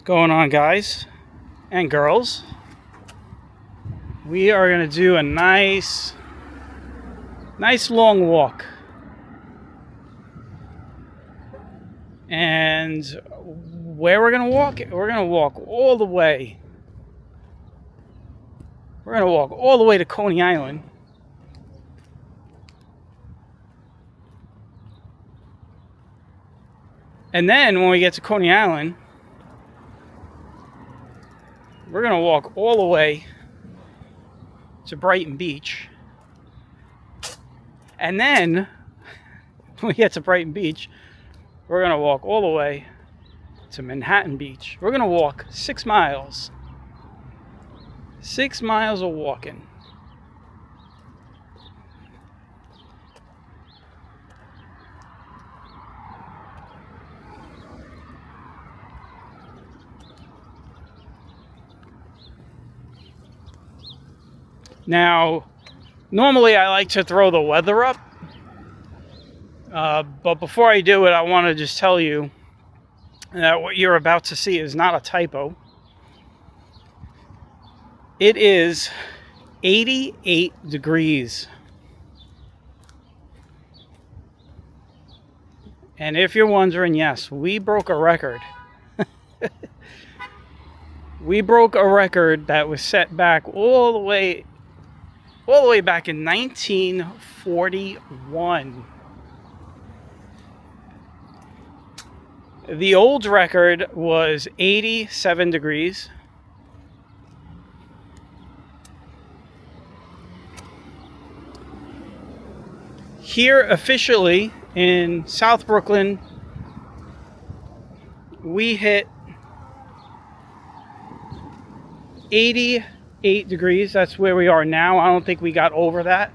What's going on, guys and girls? We are going to do a nice long walk. And where we're going to walk? We're going to walk all the way. We're going to walk all the way to Coney Island. And then when we get to Coney Island, we're going to walk all the way to Brighton Beach. And then when we get to Brighton Beach, we're going to walk all the way to Manhattan Beach. We're going to walk 6 miles. 6 miles of walking. Now, normally I like to throw the weather up, but before I do it, I want to just tell you that what you're about to see is not a typo. It is 88 degrees. And if you're wondering, yes, we broke a record. We broke a record that was set back all the way back in 1941. The old record was 87 degrees. Here officially in South Brooklyn, we hit 88 degrees. That's where we are now. I don't think we got over that.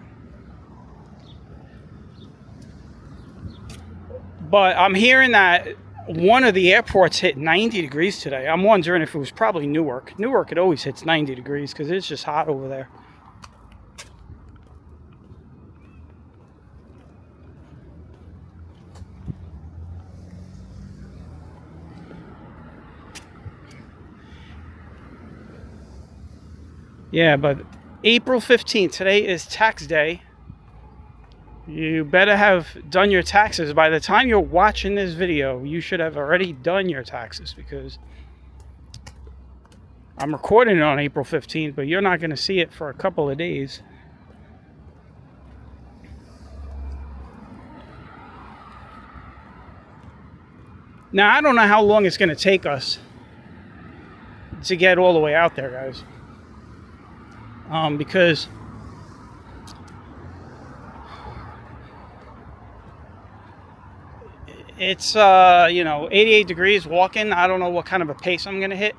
But I'm hearing that one of the airports hit 90 degrees today. I'm wondering if it was probably Newark. Newark, it always hits 90 degrees because it's just hot over there. Yeah, but April 15th, today is tax day. You better have done your taxes. By the time you're watching this video, you should have already done your taxes because I'm recording it on April 15th, but you're not going to see it for a couple of days. Now, I don't know how long it's going to take us to get all the way out there, guys. Because it's 88 degrees walking. I don't know what kind of a pace I'm gonna hit.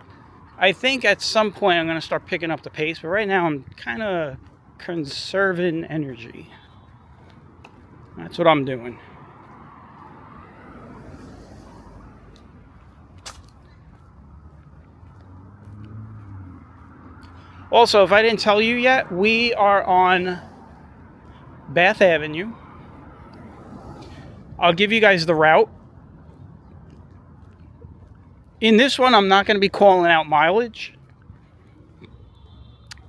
I think at some point I'm gonna start picking up the pace, but right now I'm kind of conserving energy. That's what I'm doing. Also, if I didn't tell you yet, we are on Bath Avenue. I'll give you guys the route. In this one, I'm not going to be calling out mileage.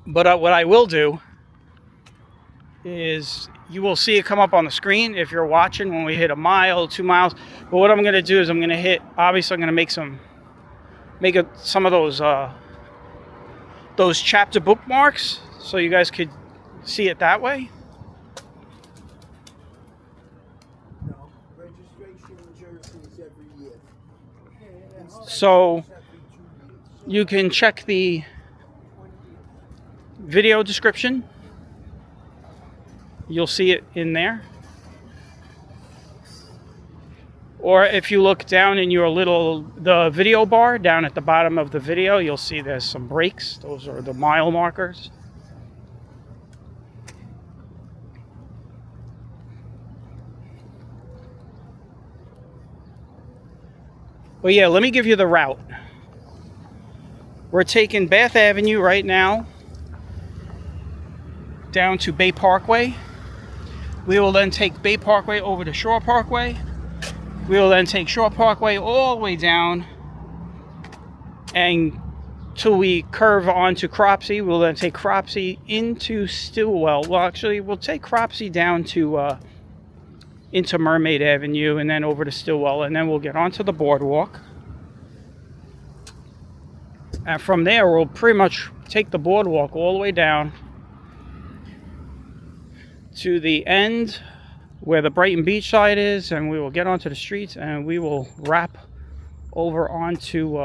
But what I will do is you will see it come up on the screen if you're watching when we hit a mile, 2 miles. But what I'm going to do is I'm going to hit, obviously I'm going to make some of those chapter bookmarks so you guys could see it that way. No, registration in Jersey is every year. So you can check the video description. You'll see it in there. Or if you look down in your the video bar down at the bottom of the video, you'll see there's some breaks. Those are the mile markers. But yeah, let me give you the route. We're taking Bath Avenue right now down to Bay Parkway. We will then take Bay Parkway over to Shore Parkway. We will then take Shore Parkway all the way down and till we curve onto Cropsey. We'll then take Cropsey into Stillwell. Well, actually, we'll take Cropsey down to into Mermaid Avenue and then over to Stillwell, and then we'll get onto the boardwalk. And from there, we'll pretty much take the boardwalk all the way down to the end where the Brighton beach side is, and we will get onto the streets, and we will wrap over onto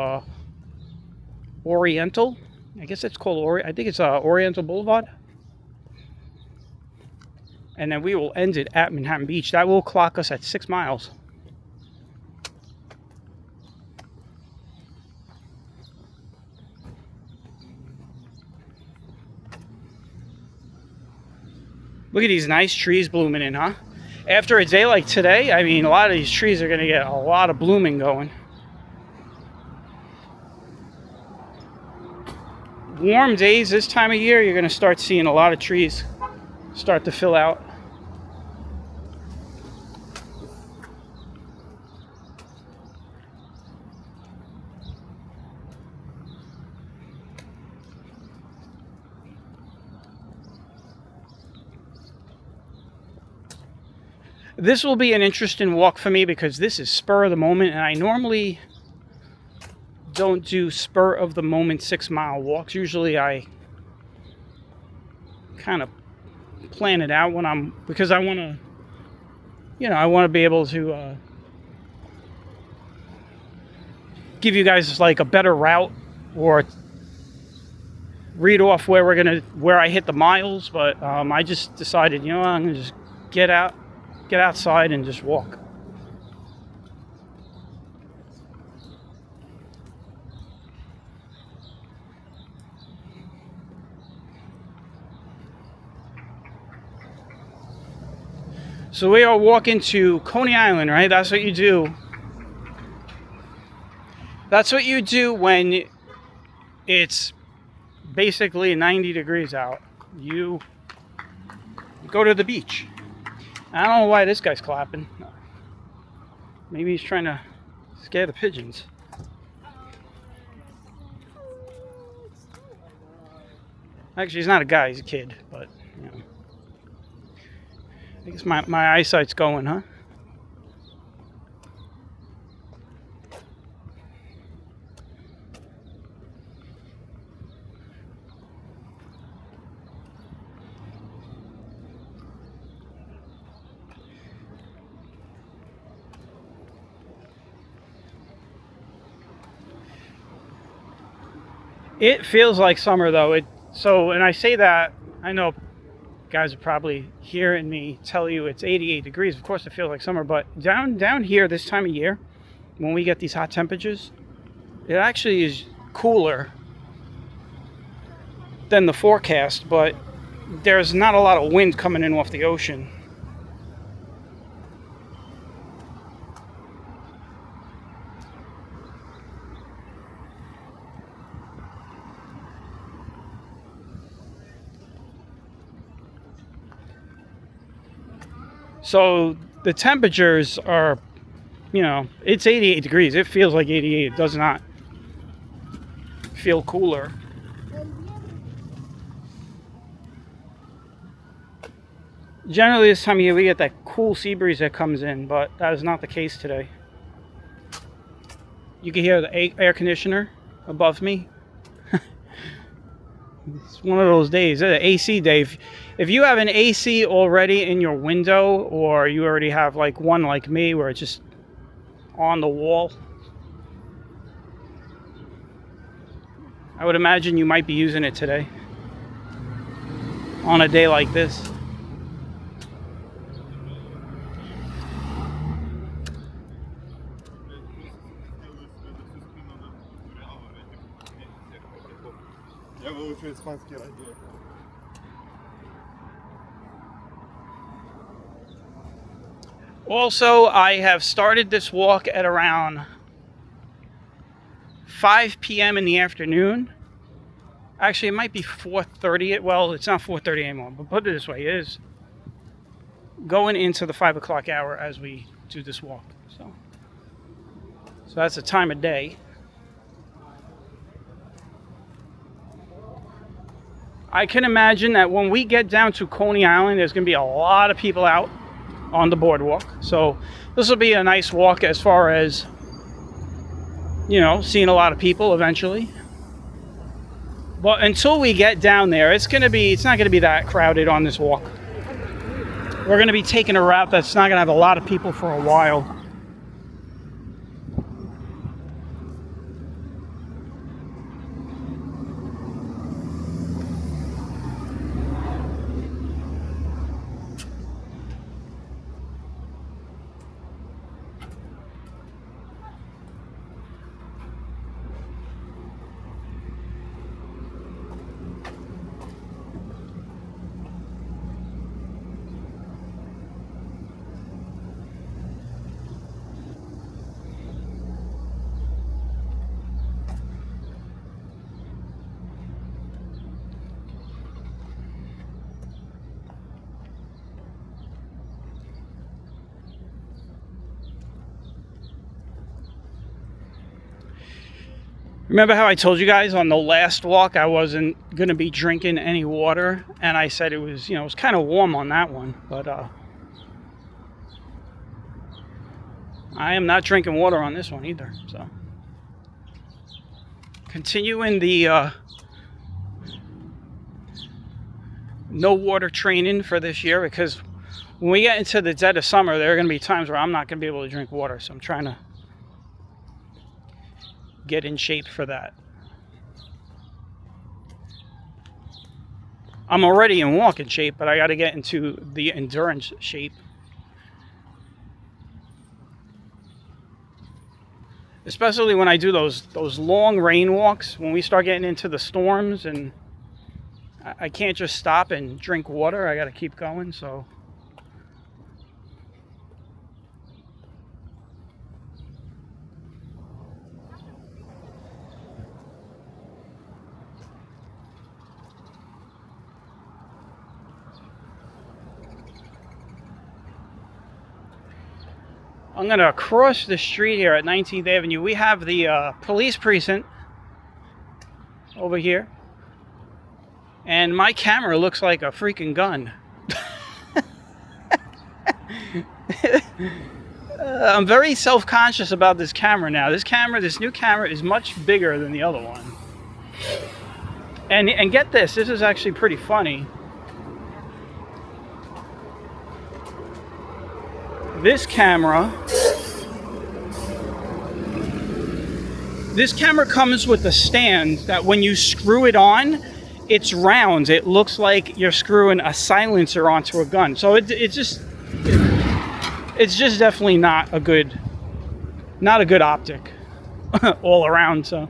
Oriental. I guess it's called I think it's Oriental Boulevard. And then we will end it at Manhattan Beach. That will clock us at 6 miles. Look at these nice trees blooming in, huh? After a day like today, I mean, a lot of these trees are going to get a lot of blooming going. Warm days this time of year, you're going to start seeing a lot of trees start to fill out. This will be an interesting walk for me because this is spur of the moment, and I normally don't do spur of the moment 6 mile walks. Usually I kind of plan it out when because I want to, I want to be able to give you guys like a better route or read off where I hit the miles. But I just decided, I'm gonna just get outside and just walk. So we are walking to Coney Island, right? That's what you do. That's what you do when it's basically 90 degrees out. You go to the beach. I don't know why this guy's clapping. Maybe he's trying to scare the pigeons. Actually, he's not a guy, he's a kid, but, I guess my eyesight's going, huh? It feels like summer, though. And I say that, I know guys are probably hearing me tell you it's 88 degrees. Of course it feels like summer, but down here this time of year, when we get these hot temperatures, it actually is cooler than the forecast, but there's not a lot of wind coming in off the ocean. So the temperatures are, it's 88 degrees. It feels like 88. It does not feel cooler. Generally this time of year we get that cool sea breeze that comes in, but that is not the case today. You can hear the air conditioner above me. It's one of those days, an AC day. If you have an AC already in your window, or you already have like one like me where it's just on the wall, I would imagine you might be using it today on a day like this. Also, I have started this walk at around 5 p.m. in the afternoon. Actually, it might be 4:30. Well, it's not 4:30 anymore, but put it this way, it is going into the 5 o'clock hour as we do this walk. So that's the time of day. I can imagine that when we get down to Coney Island, there's going to be a lot of people out on the boardwalk. So this will be a nice walk as far as, you know, seeing a lot of people eventually. But until we get down there, it's not going to be that crowded on this walk. We're going to be taking a route that's not going to have a lot of people for a while. Remember how I told you guys on the last walk I wasn't going to be drinking any water? And I said it was, you know, it was kind of warm on that one. But I am not drinking water on this one either. So continuing the no water training for this year, because when we get into the dead of summer, there are going to be times where I'm not going to be able to drink water. So I'm trying to get in shape for that. I'm already in walking shape, but I got to get into the endurance shape. Especially when I do those long rain walks, when we start getting into the storms, and I can't just stop and drink water. I got to keep going, so I'm going to cross the street here at 19th Avenue. We have the police precinct over here. And my camera looks like a freaking gun. I'm very self-conscious about this camera now. This new camera is much bigger than the other one. And get this is actually pretty funny. This camera comes with a stand that when you screw it on, it's round. It looks like you're screwing a silencer onto a gun. So it's just definitely not a good optic all around. So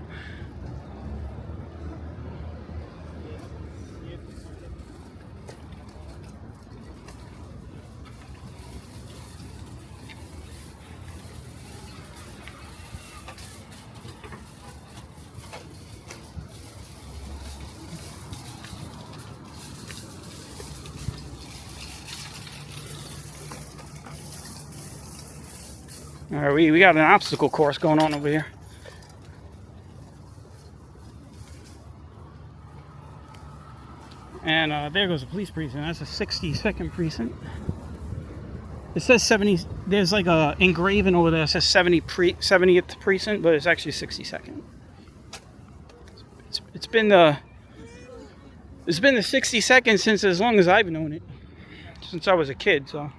all right, we got an obstacle course going on over here. And there goes the police precinct. That's a 62nd precinct. It says 70. There's like a engraving over there that says 70th precinct, but it's actually 62nd. It's been the 62nd since as long as I've known it, since I was a kid. So.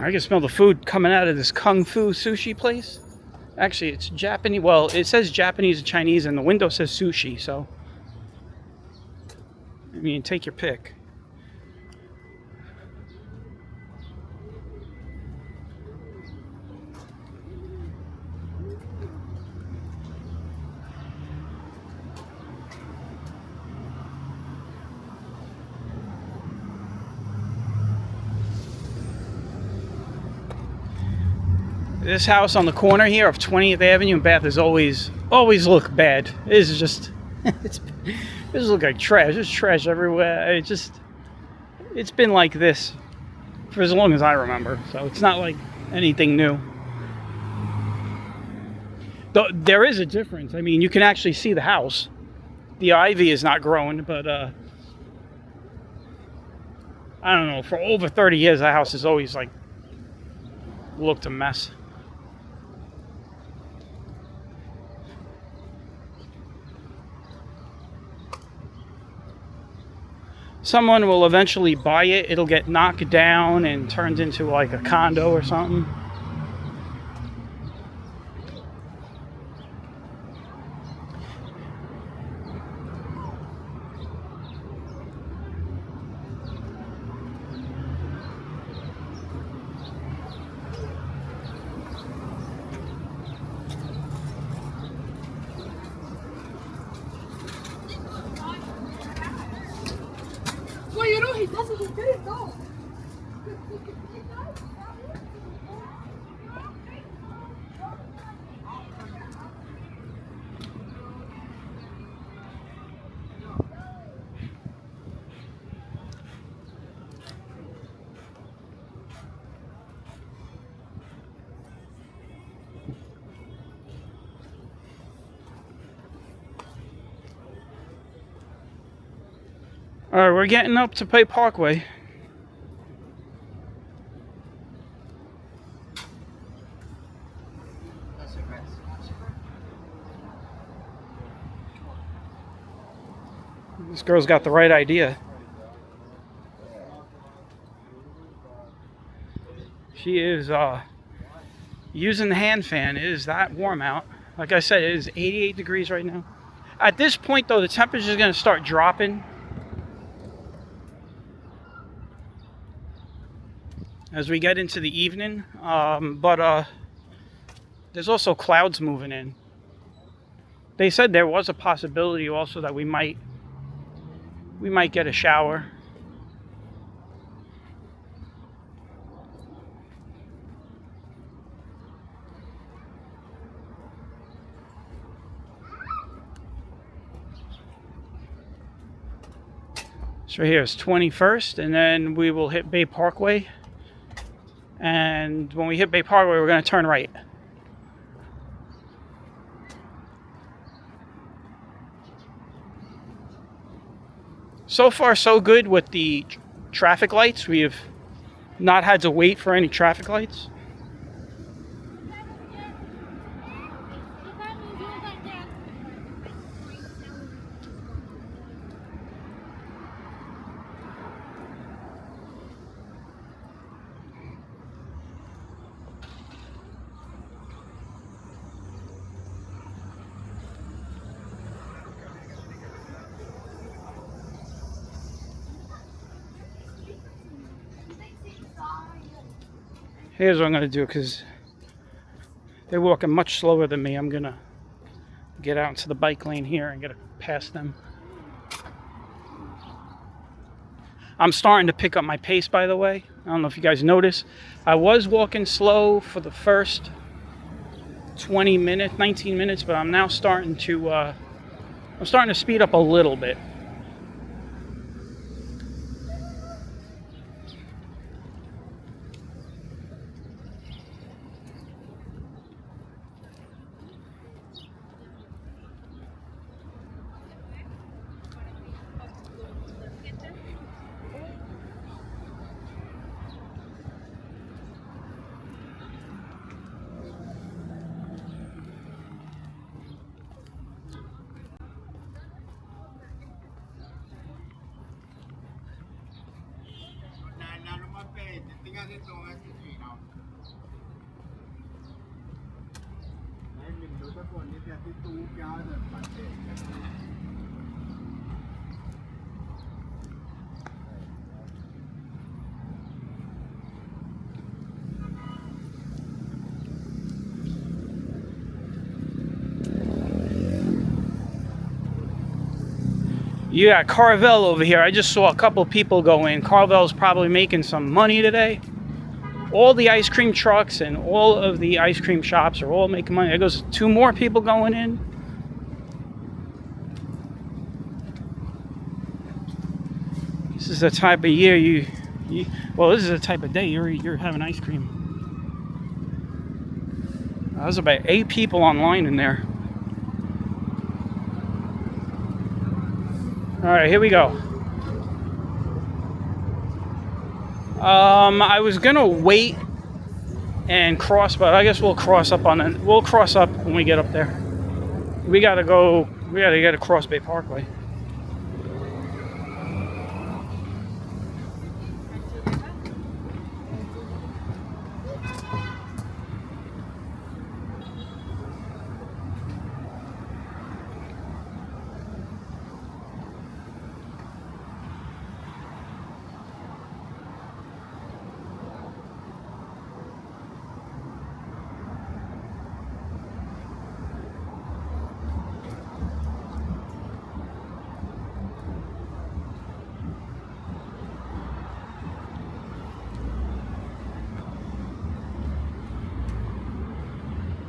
I can smell the food coming out of this Kung Fu sushi place. Actually, it's Japanese. Well, it says Japanese and Chinese, and the window says sushi. So, I mean, take your pick. This house on the corner here of 20th Avenue and Bath is always look bad. It's just it's look like trash. There's trash everywhere. It's been like this for as long as I remember. So it's not like anything new. Though there is a difference. I mean, you can actually see the house. The ivy is not growing, but I don't know. For over 30 years, the house has always like looked a mess. Someone will eventually buy it. It'll get knocked down and turned into like a condo or something. All right, we're getting up to Bay Parkway. This girl's got the right idea. She is using the hand fan. It is that warm out. Like I said, it is 88 degrees right now. At this point, though, the temperature is going to start dropping as we get into the evening. But there's also clouds moving in. They said there was a possibility also that we might get a shower. So right here is 21st, and then we will hit Bay Parkway. And when we hit Bay Parkway, we're going to turn right. So far, so good with the traffic lights. We have not had to wait for any traffic lights. Here's what I'm going to do, because they're walking much slower than me. I'm going to get out into the bike lane here and get past them. I'm starting to pick up my pace, by the way. I don't know if you guys noticed. I was walking slow for the first 20 minutes, 19 minutes, but I'm now starting to speed up a little bit. You got Carvel over here. I just saw a couple people go in. Carvel's probably making some money today. All the ice cream trucks and all of the ice cream shops are all making money. There goes 2 more people going in. This is the type of year well, this is the type of day you're having ice cream. There's about 8 people online in there. All right, here we go. I was gonna wait and cross, but I guess we'll cross up when we get up there. We gotta get across Bay Parkway.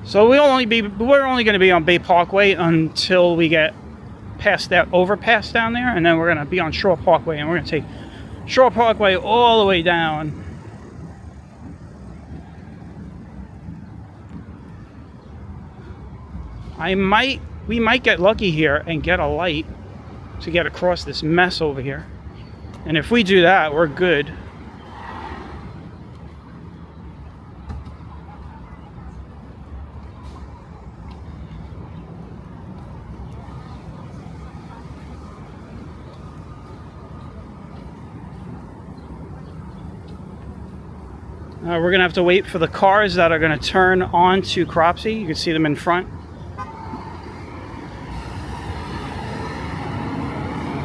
So we're only going to be on Bay Parkway until we get past that overpass down there, and then we're going to be on Shore Parkway, and we're going to take Shore Parkway all the way down. We might get lucky here and get a light to get across this mess over here. And if we do that, we're good. We're going to have to wait for the cars that are going to turn onto Cropsey. You can see them in front.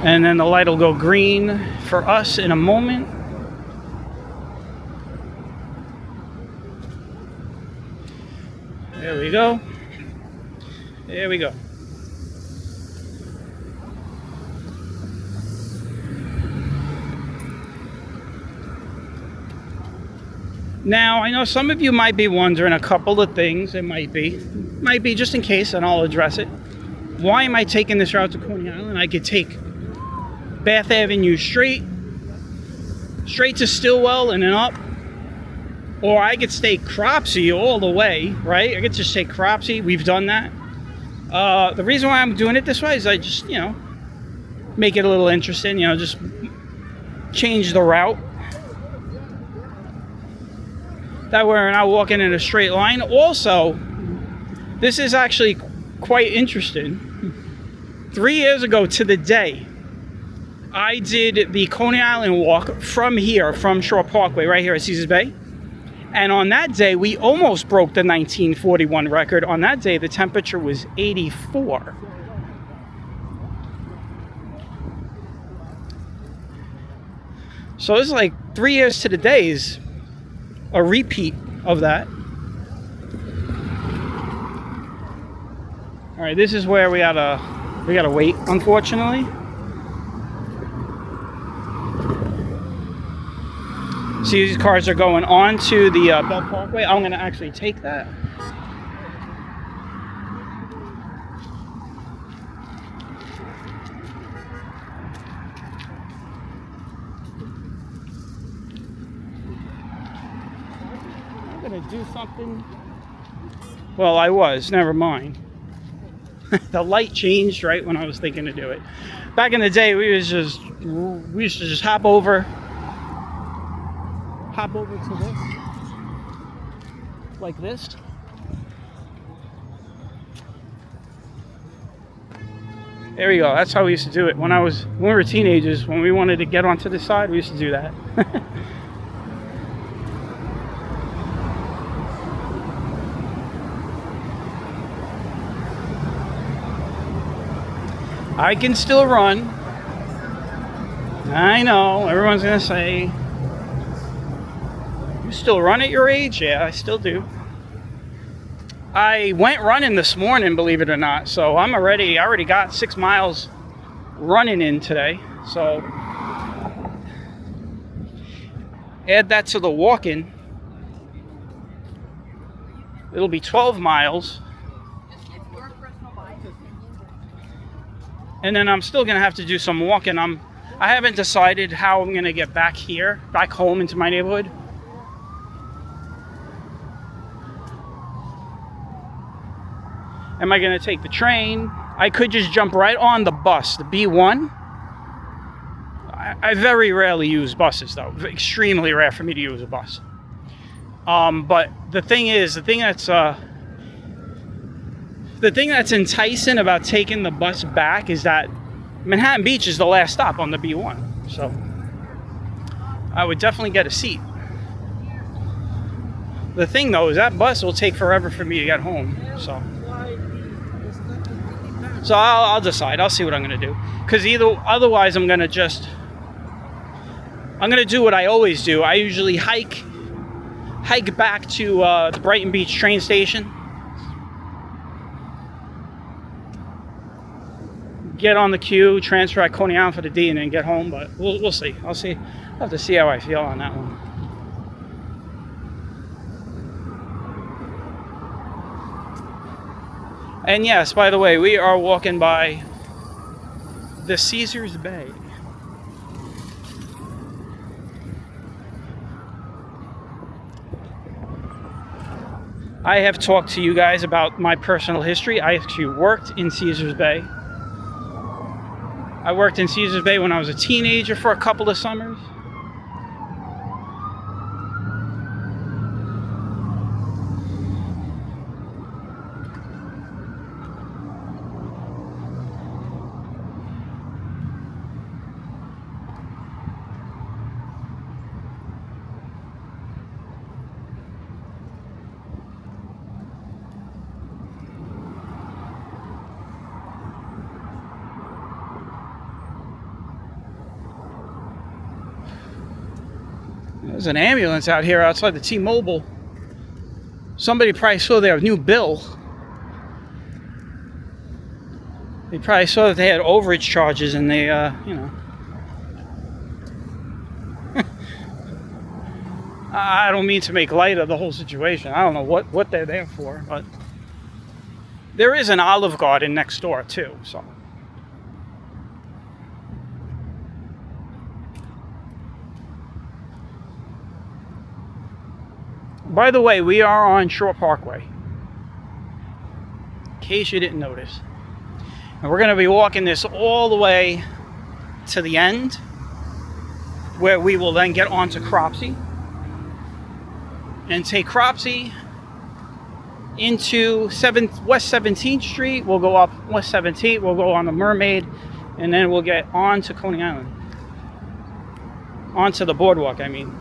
And then the light will go green for us in a moment. There we go. There we go. Now, I know some of you might be wondering a couple of things. It might be just in case, and I'll address it. Why am I taking this route to Coney Island? I could take Bath Avenue straight to Stillwell and then up. Or I could stay Cropsey all the way, right? I could just take Cropsey. We've done that. The reason why I'm doing it this way is I just, make it a little interesting, just change the route. That way we're not walking in a straight line. Also, this is actually quite interesting. 3 years ago to the day, I did the Coney Island walk from here, from Shore Parkway, right here at Caesars Bay. And on that day, we almost broke the 1941 record. On that day, the temperature was 84. So it's like 3 years to the day is a repeat of that. All right, this is where we gotta wait, unfortunately. See, these cars are going on to the Bell Parkway. I'm gonna actually take that. Do something. Well, I was, never mind. The light changed right when I was thinking to do it. Back in the day, we used to just hop over to this, like this. There we go. That's how we used to do it when we were teenagers. When we wanted to get onto the side, we used to do that. I can still run. I know, everyone's gonna say, you still run at your age? Yeah, I still do. I went running this morning, believe it or not, so I already got 6 miles running in today. So add that to the walking, it'll be 12 miles. And then I'm still gonna have to do some walking. I haven't decided how I'm gonna get back home into my neighborhood. Am I gonna take the train? I could just jump right on the bus, the B1. I very rarely use buses though. Extremely rare for me to use a bus. But the thing that's enticing about taking the bus back is that Manhattan Beach is the last stop on the B1. So I would definitely get a seat. The thing though is that bus will take forever for me to get home. So I'll decide. I'll see what I'm going to do. Because otherwise I'm going to do what I always do. I usually hike back to the Brighton Beach train station. Get on the queue, transfer at Coney Island for the D, and then get home. But we'll see. I'll have to see how I feel on that one. And yes, by the way, we are walking by the Caesars Bay. I have talked to you guys about my personal history. I actually worked in Caesars Bay. I worked in Caesars Bay when I was a teenager for a couple of summers. There's an ambulance out here outside the T-Mobile. Somebody probably saw their new bill. They probably saw that they had overage charges and they, I don't mean to make light of the whole situation. I don't know what they're there for, but there is an Olive Garden next door too, so. By the way, we are on Shore Parkway, in case you didn't notice. And we're going to be walking this all the way to the end, where we will then get onto Cropsey. And take Cropsey into West 17th Street. We'll go up West 17th, we'll go on the Mermaid, and then we'll get on to Coney Island. Onto the boardwalk, I mean.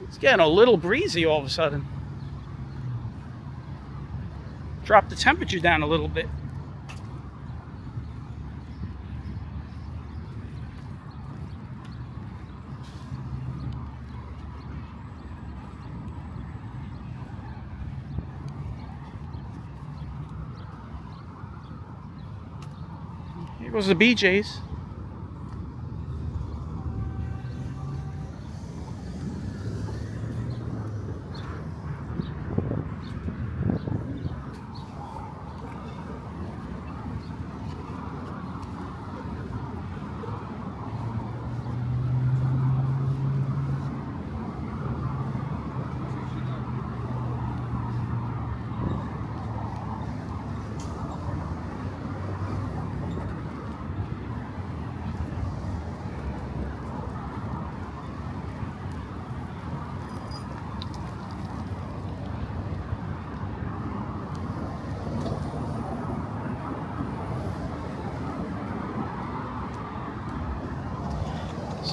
It's getting a little breezy all of a sudden. Drop the temperature down a little bit. Here goes the BJ's.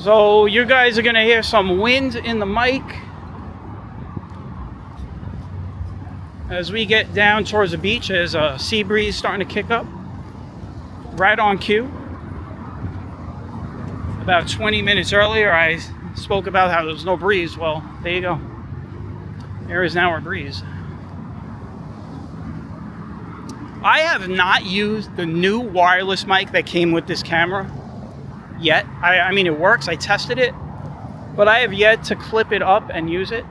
So you guys are gonna hear some wind in the mic as we get down towards the beach. There's a sea breeze starting to kick up, right on cue. About 20 minutes earlier, I spoke about how there was no breeze. Well, there you go. There is now a breeze. I have not used the new wireless mic that came with this camera yet. I mean, it works. I tested it, but I have yet to clip it up and use it.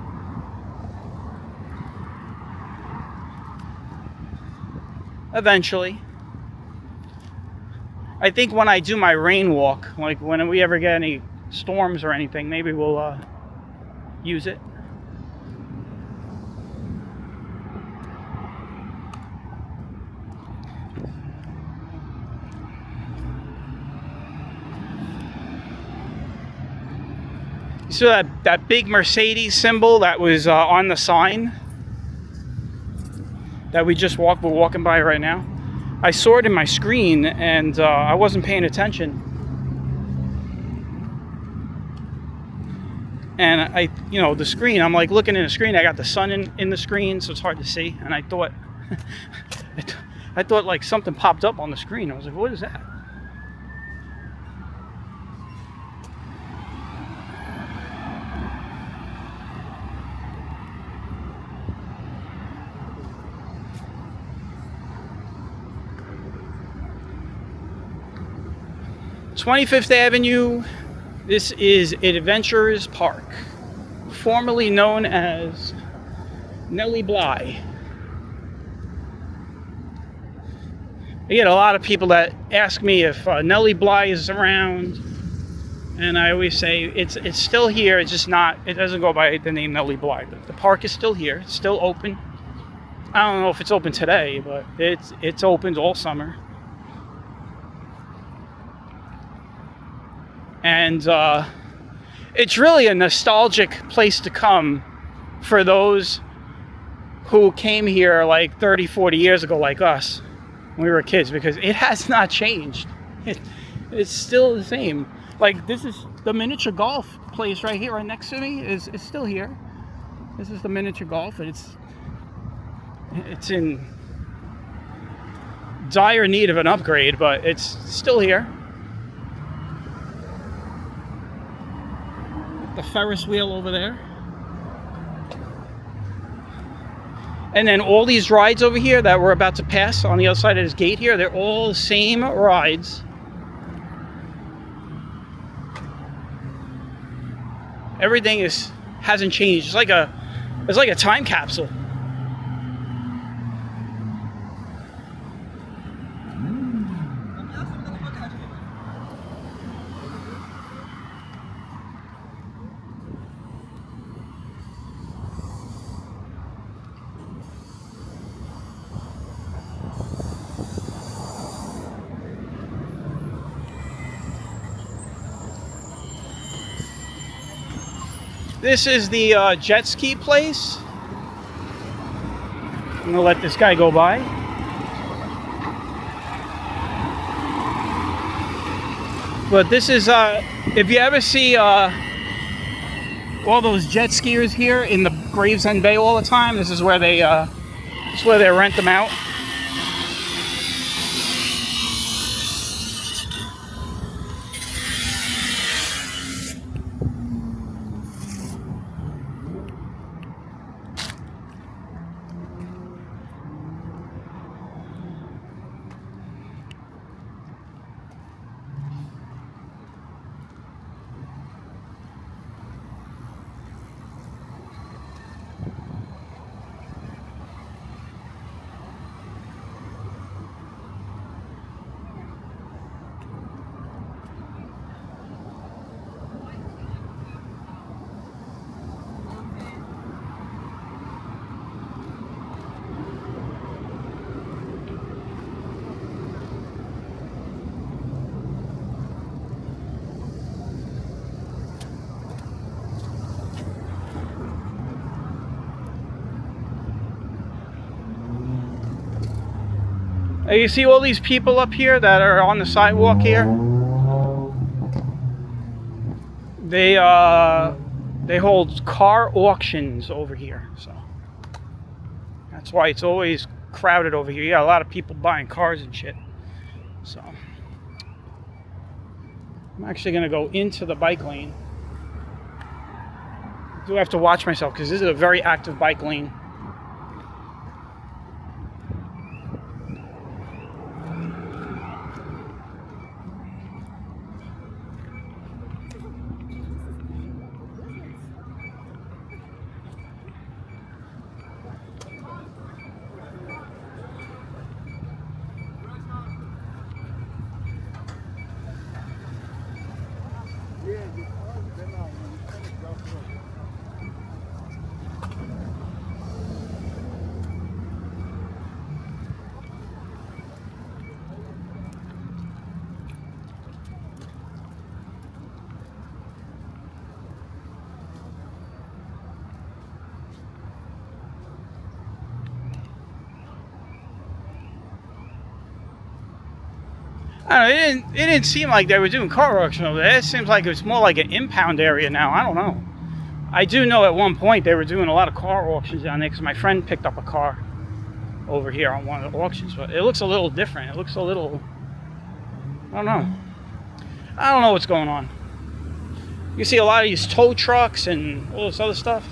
Eventually. I think when I do my rain walk, like when we ever get any storms or anything, maybe we'll use it. You see that big Mercedes symbol that was on the sign that we're walking by right now? I saw it in my screen and I wasn't paying attention. And the screen, I'm like looking in the screen, I got the sun in the screen, so it's hard to see. And I thought, I thought like something popped up on the screen. I was like, what is that? "25th Avenue, this is Adventurers Park, formerly known as Nellie Bly." I get a lot of people that ask me if Nellie Bly is around, and I always say it's still here. It's just not. It doesn't go by the name Nellie Bly. The park is still here. It's still open. I don't know if it's open today, but it's opened all summer. And it's really a nostalgic place to come for those who came here like 30, 40 years ago, like us, when we were kids, because it has not changed. It's still the same. Like, this is the miniature golf place right here, right next to me, is still here. This is the miniature golf, and it's in dire need of an upgrade, but it's still here. The Ferris wheel over there. And then all these rides over here that we're about to pass on the other side of this gate here, they're all the same rides. Everything hasn't changed. It's like a time capsule. This is the jet ski place. I'm gonna let this guy go by. But this is, if you ever see all those jet skiers here in the Gravesend Bay all the time, this is where they rent them out. You see all these people up here that are on the sidewalk here? They hold car auctions over here, so that's why it's always crowded over here. Yeah, a lot of people buying cars and shit. So I'm actually gonna go into the bike lane. I do have to watch myself because this is a very active bike lane. I don't know, it didn't seem like they were doing car auction over there. It seems like it's more like an impound area now. I don't know. I do know at one point they were doing a lot of car auctions down there because my friend picked up a car over here on one of the auctions. But it looks a little different. It looks a little... I don't know. I don't know what's going on. You see a lot of these tow trucks and all this other stuff.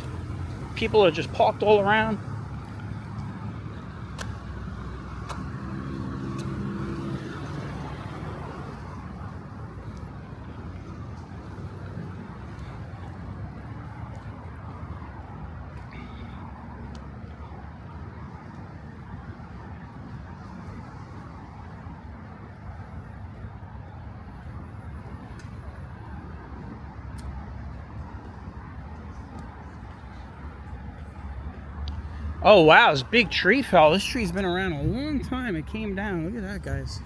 People are just parked all around. Oh wow, this big tree fell. This tree's been around a long time. It came down. Look at that, guys.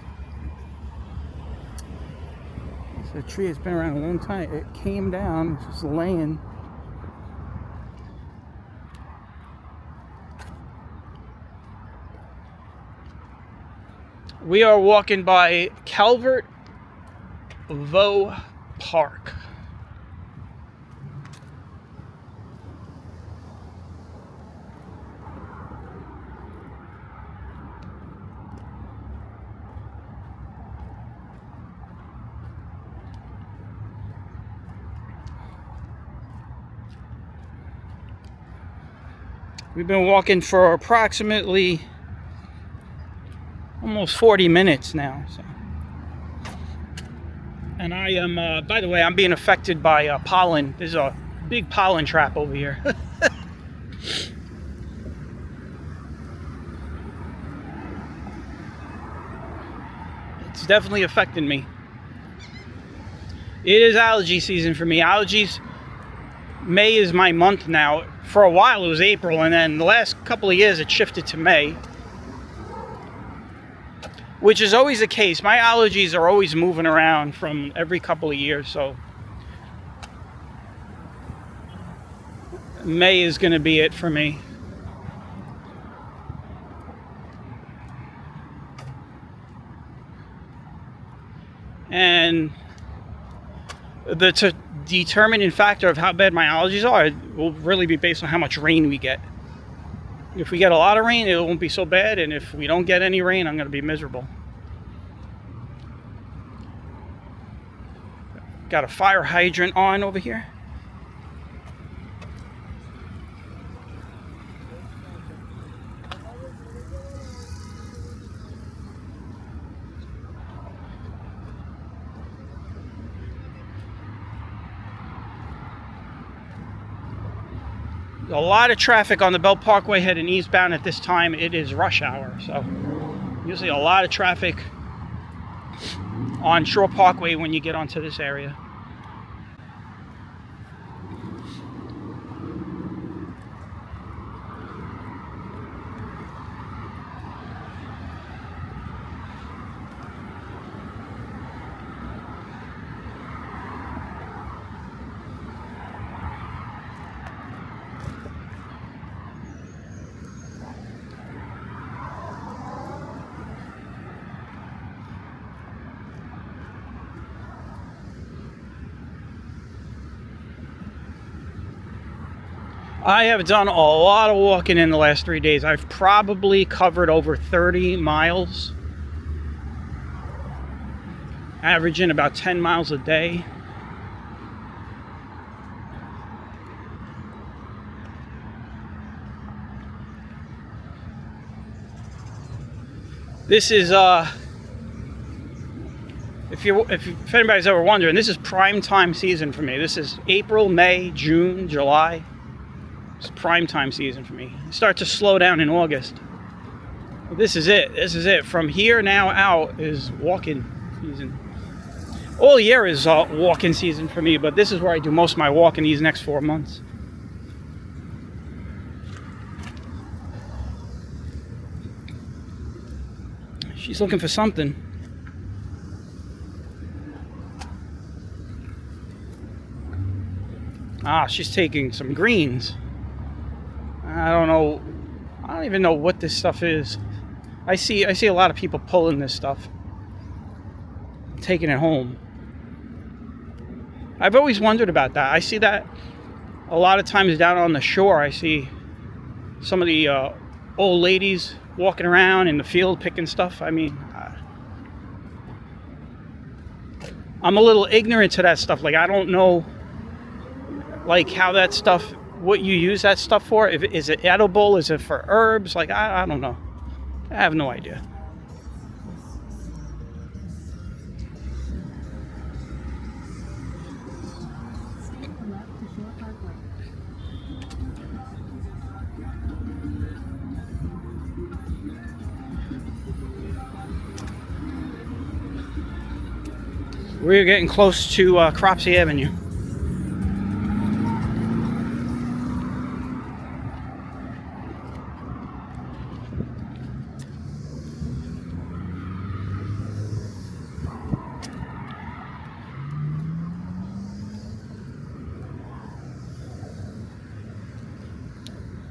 It's a tree that's been around a long time. It came down. It's just laying. We are walking by Calvert Vaux Park. We've been walking for approximately almost 40 minutes now. So. And I am, by the way, I'm being affected by pollen. There's a big pollen trap over here. It's definitely affecting me. It is allergy season for me. Allergies, May is my month now. For a while it was April, and then the last couple of years it shifted to May. Which is always the case. My allergies are always moving around from every couple of years, so May is going to be it for me. And the determining factor of how bad my allergies are will really be based on how much rain we get. If we get a lot of rain, it won't be so bad, and if we don't get any rain, I'm going to be miserable. Got a fire hydrant on over here. A lot of traffic on the Belt Parkway heading eastbound at this time. It is rush hour, so usually a lot of traffic on Shore Parkway when you get onto this area. I have done a lot of walking in the last 3 days. I've probably covered over 30 miles, averaging about 10 miles a day. This is if anybody's ever wondering, this is prime time season for me. This is April, May, June, July. It's prime time season for me. It starts to slow down in August. But this is it. This is it. From here now out is walking season. All year is walking season for me, but this is where I do most of my walking these next 4 months. She's looking for something. Ah, she's taking some greens. I don't know. I don't even know what this stuff is. I see a lot of people pulling this stuff, taking it home. I've always wondered about that. I see that a lot of times down on the shore. I see some of the old ladies walking around in the field picking stuff. I mean, I'm a little ignorant to that stuff. Like, I don't know, like, how that stuff, what you use that stuff for. Is it edible? Is it for herbs? Like, I don't know. I have no idea. We're getting close to Cropsey Avenue.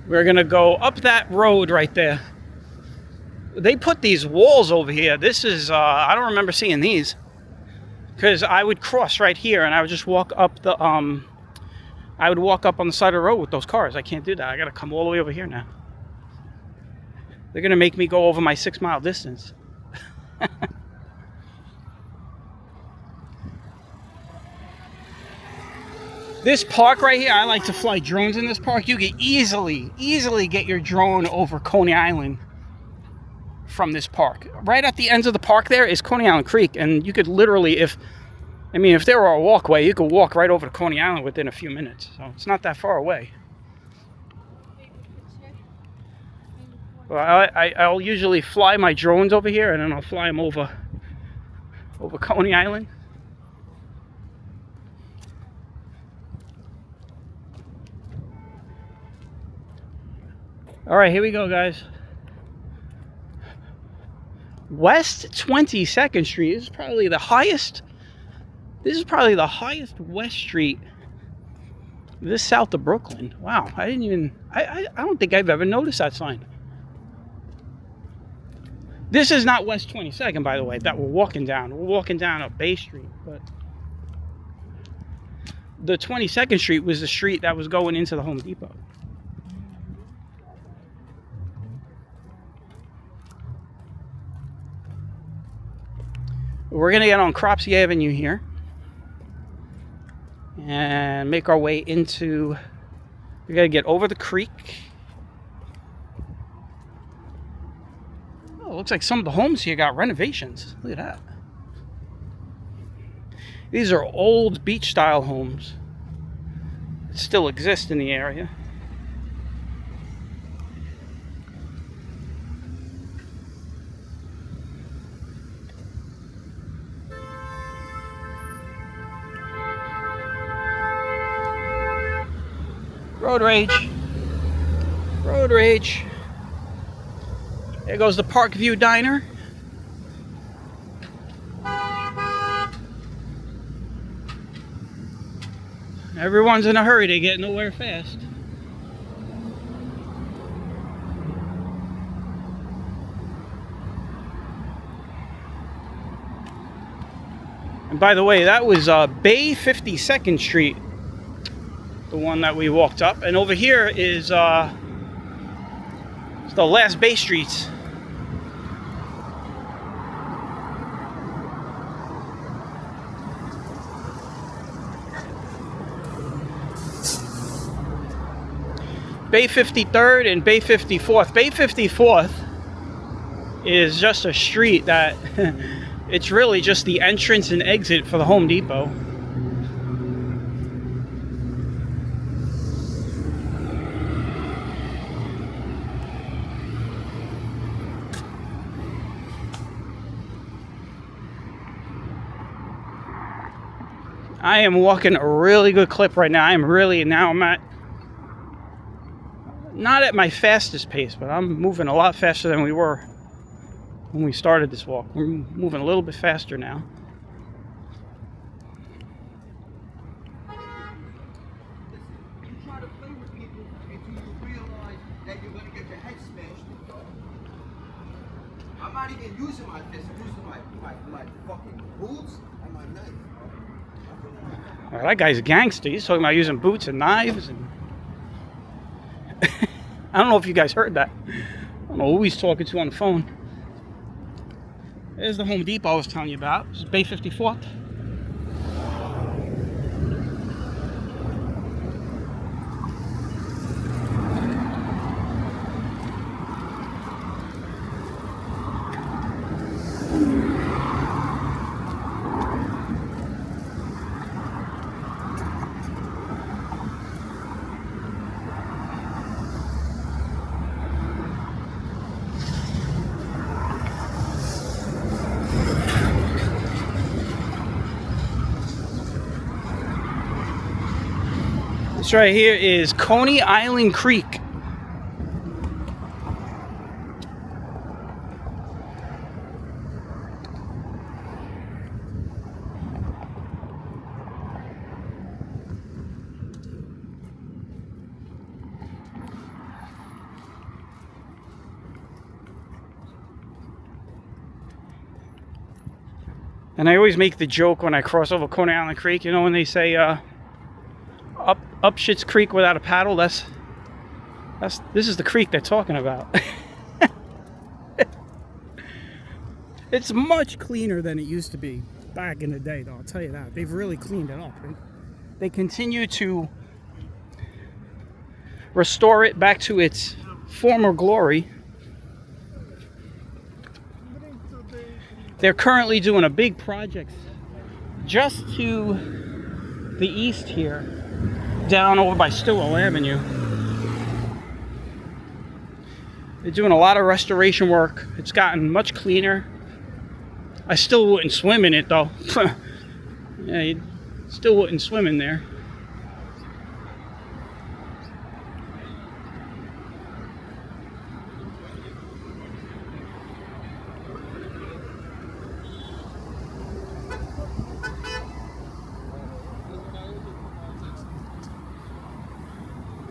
We're gonna go up that road right there. They put these walls over here. This is, I don't remember seeing these. Because I would cross right here and I would just walk up the, I would walk up on the side of the road with those cars. I can't do that. I gotta come all the way over here now. They're gonna make me go over my 6 mile distance. This park right here, I like to fly drones in this park. You can easily get your drone over Coney Island from this park. Right at the ends of the park there is Coney Island Creek, and you could literally, if there were a walkway, you could walk right over to Coney Island within a few minutes. So it's not that far away. Well, I'll usually fly my drones over here, and then I'll fly them over Coney Island. All right, here we go, guys. West 22nd Street is probably the highest. This is probably the highest West Street. This south of Brooklyn. Wow, I don't think I've ever noticed that sign. This is not West 22nd, by the way, that we're walking down. We're walking down a Bay Street, but the 22nd Street was the street that was going into the Home Depot. We're going to get on Cropsey Avenue here and make our way into, we got to get over the creek. Oh, it looks like some of the homes here got renovations. Look at that. These are old beach style homes that still exist in the area. Road rage. Road rage. There goes the Parkview Diner. Everyone's in a hurry. They get nowhere fast. And by the way, that was Bay 52nd Street. the one that we walked up. And over here is the last Bay Streets. Bay 53rd and Bay 54th. Bay 54th is just a street that it's really just the entrance and exit for the Home Depot. I am walking a really good clip right now. I'm at not at my fastest pace, but I'm moving a lot faster than we were when we started this walk. We're moving a little bit faster now. You try to play with people until you realize that you're going to get your head smashed. I'm not even using my fist. I'm using my fucking boots and my knife. Well, that guy's a gangster. He's talking about using boots and knives. And I don't know if you guys heard that. I don't know who he's talking to on the phone. There's the Home Depot I was telling you about. This is Bay 54th. This right here is Coney Island Creek. And I always make the joke when I cross over Coney Island Creek, you know, when they say up Schitt's Creek without a paddle, this is the creek they're talking about. It's much cleaner than it used to be back in the day, though, I'll tell you that. They've really cleaned it up. They continue to restore it back to its former glory. They're currently doing a big project just to the east here, down over by Stillwell Avenue. They're doing a lot of restoration work. It's gotten much cleaner. I still wouldn't swim in it, though. Yeah, you still wouldn't swim in there.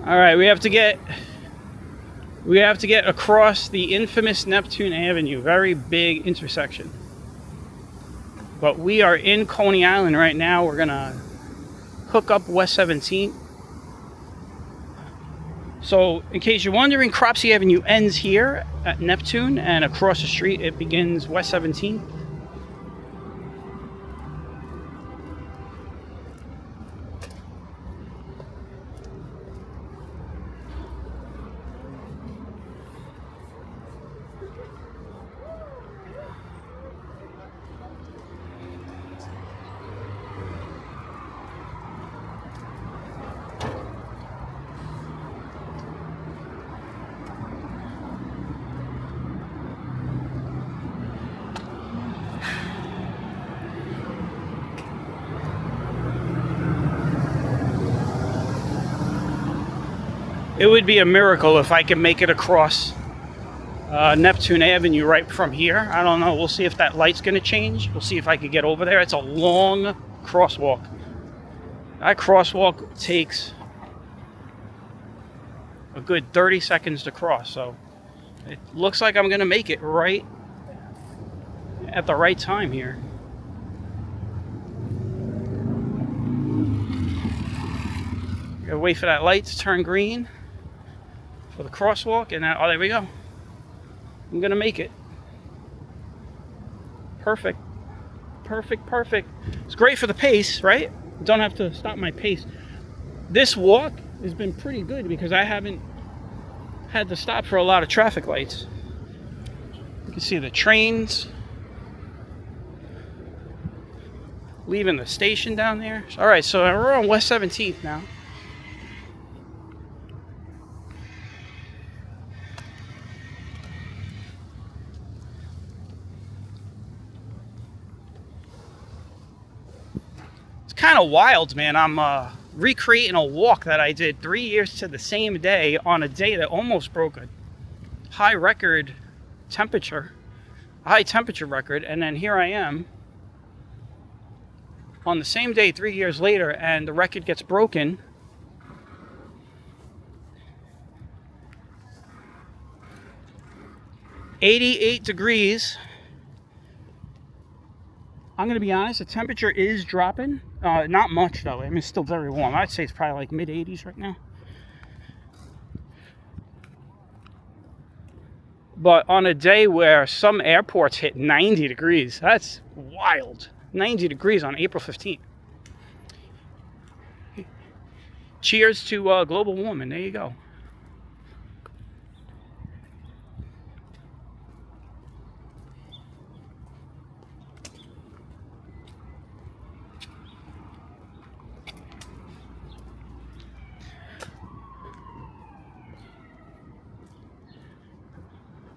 All right, we have to get across the infamous Neptune Avenue, very big intersection. But we are in Coney Island right now. We're gonna hook up West 17th. So, in case you're wondering, Cropsey Avenue ends here at Neptune, and across the street it begins West 17th. It would be a miracle if I could make it across Neptune Avenue right from here. I don't know. We'll see if that light's going to change. We'll see if I could get over there. It's a long crosswalk. That crosswalk takes a good 30 seconds to cross. So it looks like I'm going to make it right at the right time here. Gotta wait for that light to turn green for the crosswalk, and oh, there we go. I'm gonna make it. Perfect. Perfect, perfect. It's great for the pace, right? Don't have to stop my pace. This walk has been pretty good because I haven't had to stop for a lot of traffic lights. You can see the trains leaving the station down there. All right, so we're on West 17th now. It's kind of wild, man. I'm recreating a walk that I did 3 years to the same day on a day that almost broke a high temperature record, and then here I am on the same day 3 years later, and the record gets broken. "88 degrees. I'm going to be honest, the temperature is dropping. Not much, though. I mean, it's still very warm. I'd say it's probably like mid-80s right now. But on a day where some airports hit 90 degrees, that's wild. 90 degrees on April 15th. Cheers to global warming. There you go.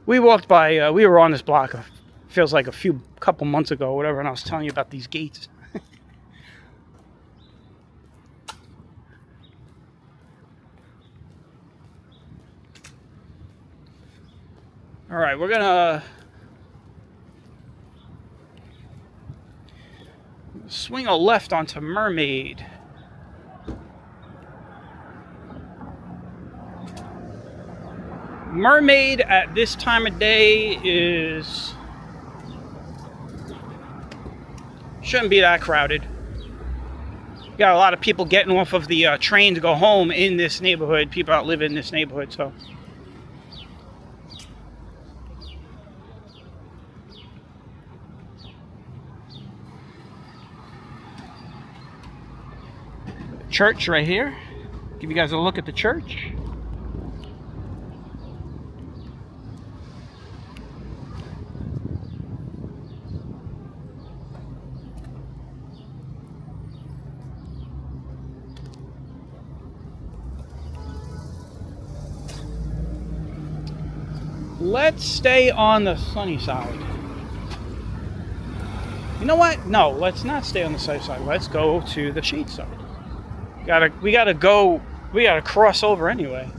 We walked by, we were on this block, feels like couple months ago, or whatever, and I was telling you about these gates. All right, we're gonna swing a left onto Mermaid. Mermaid at this time of day shouldn't be that crowded. You got a lot of people getting off of the train to go home in this neighborhood. People that live in this neighborhood, so. Church right here. Give you guys a look at the church. Let's stay on the sunny side. You know what? No, let's not stay on the sunny side. Let's go to the shade side. We gotta cross over anyway.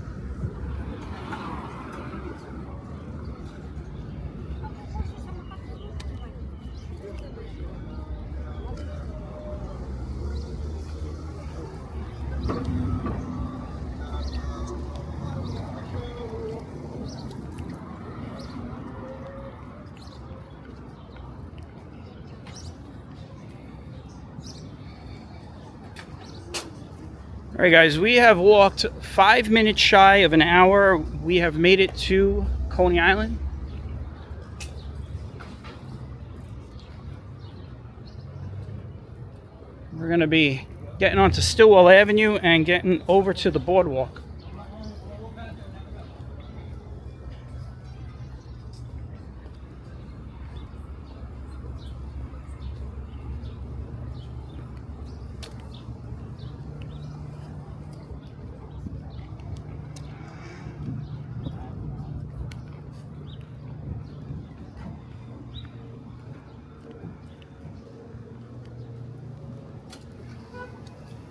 All right, guys, we have walked 5 minutes shy of an hour. We have made it to Coney Island. We're going to be getting onto Stillwell Avenue and getting over to the boardwalk.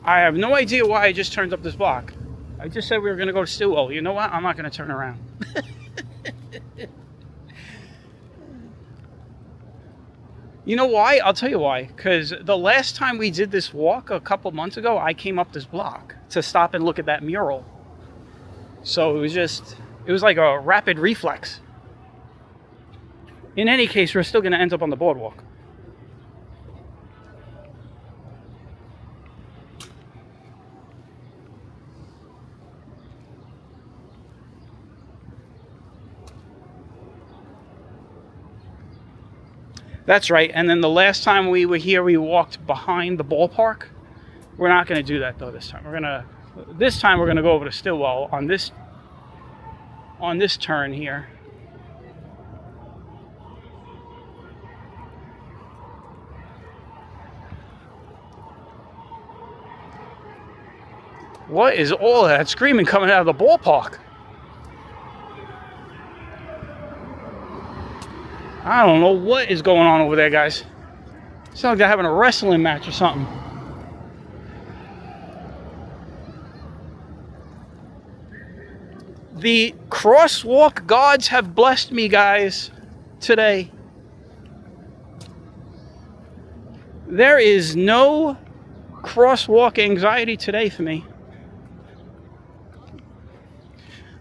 I have no idea why I just turned up this block. I just said we were going to go to Stillwell. You know what? I'm not going to turn around. You know why? I'll tell you why. Because the last time we did this walk a couple months ago, I came up this block to stop and look at that mural. So it was like a rapid reflex. In any case, we're still going to end up on the boardwalk. That's right. And then the last time we were here, we walked behind the ballpark. We're not going to do that though this time. This time we're gonna go over to Stillwell on this turn here. What is all that screaming coming out of the ballpark? I don't know what is going on over there, guys. Sounds like they're having a wrestling match or something. The crosswalk gods have blessed me, guys, today. There is no crosswalk anxiety today for me.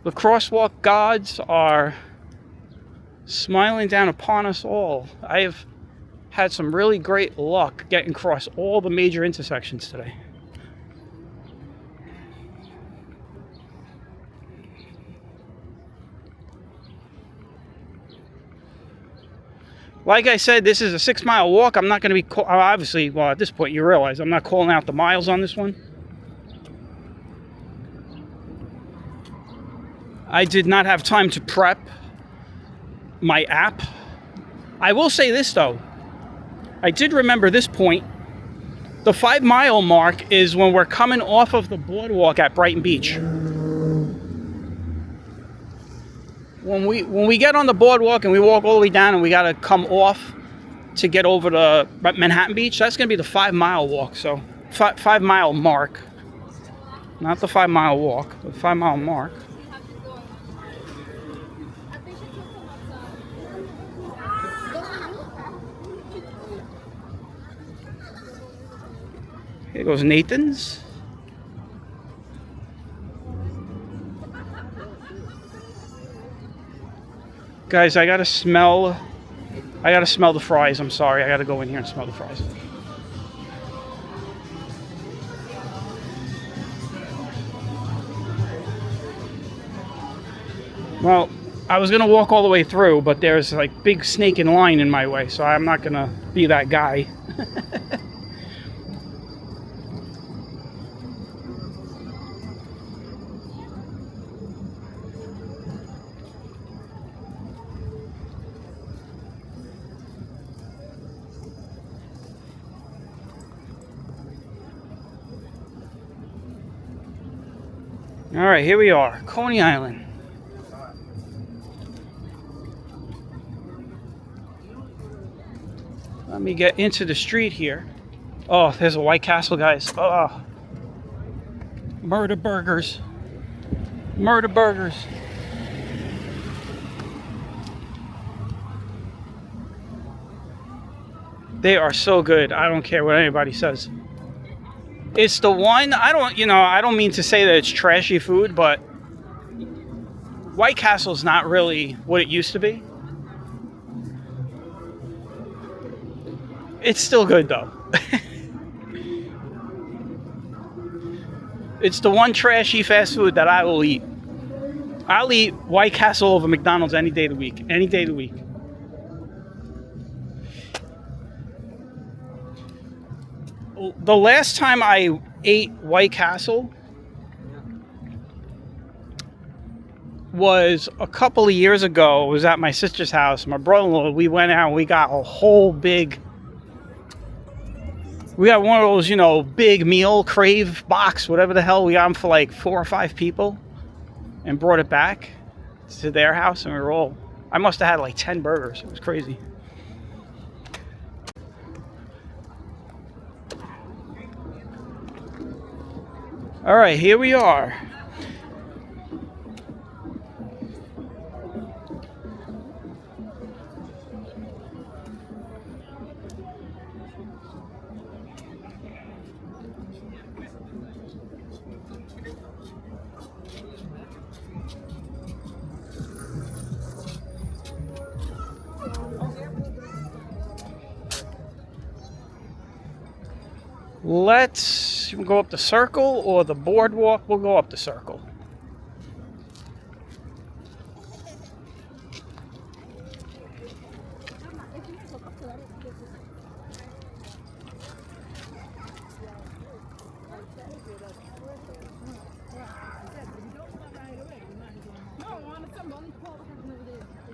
The crosswalk gods are smiling down upon us all. I have had some really great luck getting across all the major intersections today. Like I said, this is a 6-mile walk. I'm not going to be, obviously, well, at this point you realize I'm not calling out the miles on this one. I did not have time to prep my app. I will say this though. I did remember this point. The 5-mile mark is when we're coming off of the boardwalk at Brighton Beach. When we get on the boardwalk and we walk all the way down and we got to come off to get over to Manhattan Beach, that's going to be the 5-mile walk. So 5-mile mark. Not the 5-mile walk, the 5-mile mark. Here goes Nathan's. Guys, I gotta smell the fries. I'm sorry, I gotta go in here and smell the fries. Well, I was gonna walk all the way through, but there's like big snake in line in my way, so I'm not gonna be that guy. All right, here we are, Coney Island. Let me get into the street here. Oh, there's a White Castle, guys. Oh, murder burgers. Murder burgers. They are so good. I don't care what anybody says. It's the one, I don't mean to say that it's trashy food, but White Castle's not really what it used to be. It's still good though. It's the one trashy fast food that I will eat. I'll eat White Castle over McDonald's any day of the week. Any day of the week. The last time I ate White Castle was a couple of years ago. It was at my sister's house. My brother-in-law, we went out and we got a whole big... We got one of those, big meal crave box, whatever the hell. We got them for like 4 or 5 people and brought it back to their house. And we were all... I must have had like 10 burgers. It was crazy. All right, here we are. Let's go up the circle or the boardwalk. We'll go up the circle.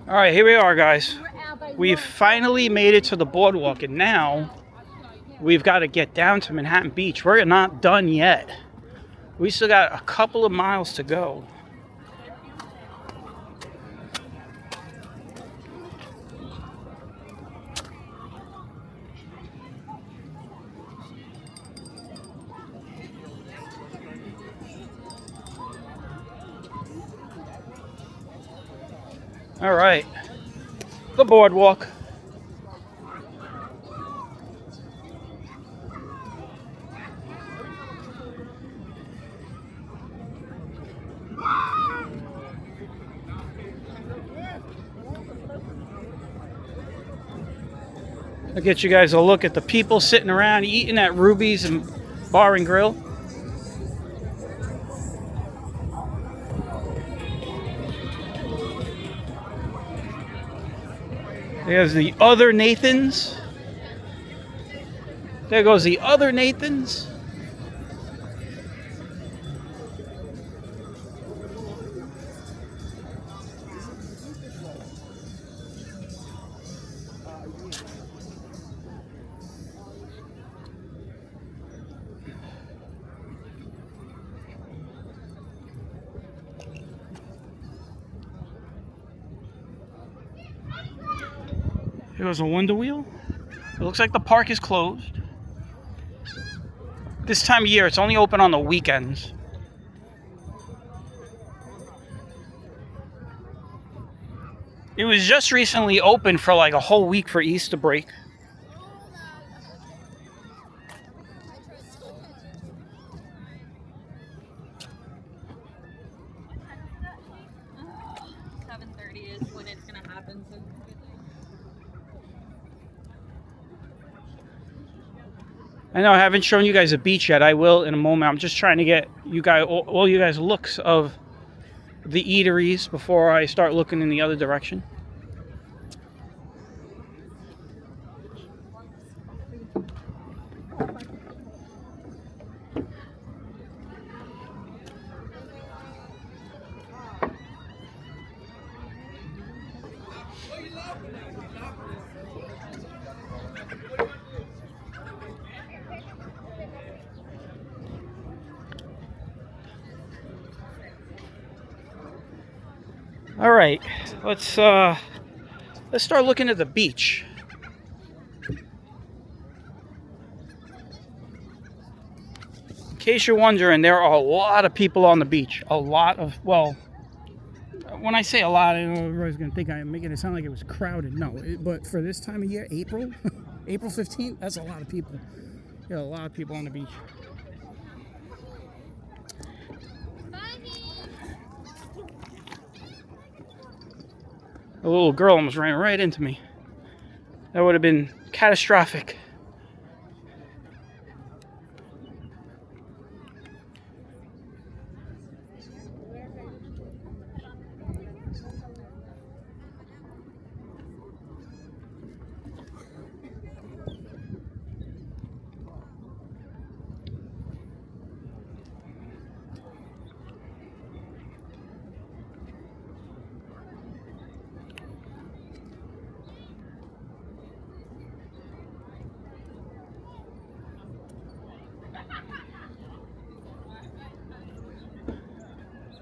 All right, here we are, guys. We've finally made it to the boardwalk, and now we've got to get down to Manhattan Beach. We're not done yet. We still got a couple of miles to go. All right, the boardwalk. I'll get you guys a look at the people sitting around eating at Ruby's and Bar and Grill. There's the other Nathans. There goes the other Nathans. Here goes a Wonder Wheel. It looks like the park is closed. This time of year, it's only open on the weekends. It was just recently open for like a whole week for Easter break. I know I haven't shown you guys a beach yet. I will in a moment. I'm just trying to get you guys, all you guys, looks of the eateries before I start looking in the other direction. All right, let's start looking at the beach. In case you're wondering, there are a lot of people on the beach. A lot of, well, when I say a lot, I know everybody's gonna think I'm making it sound like it was crowded. No, but for this time of year, April, April 15th, that's a lot of people. Yeah, a lot of people on the beach. A little girl almost ran right into me. That would have been catastrophic.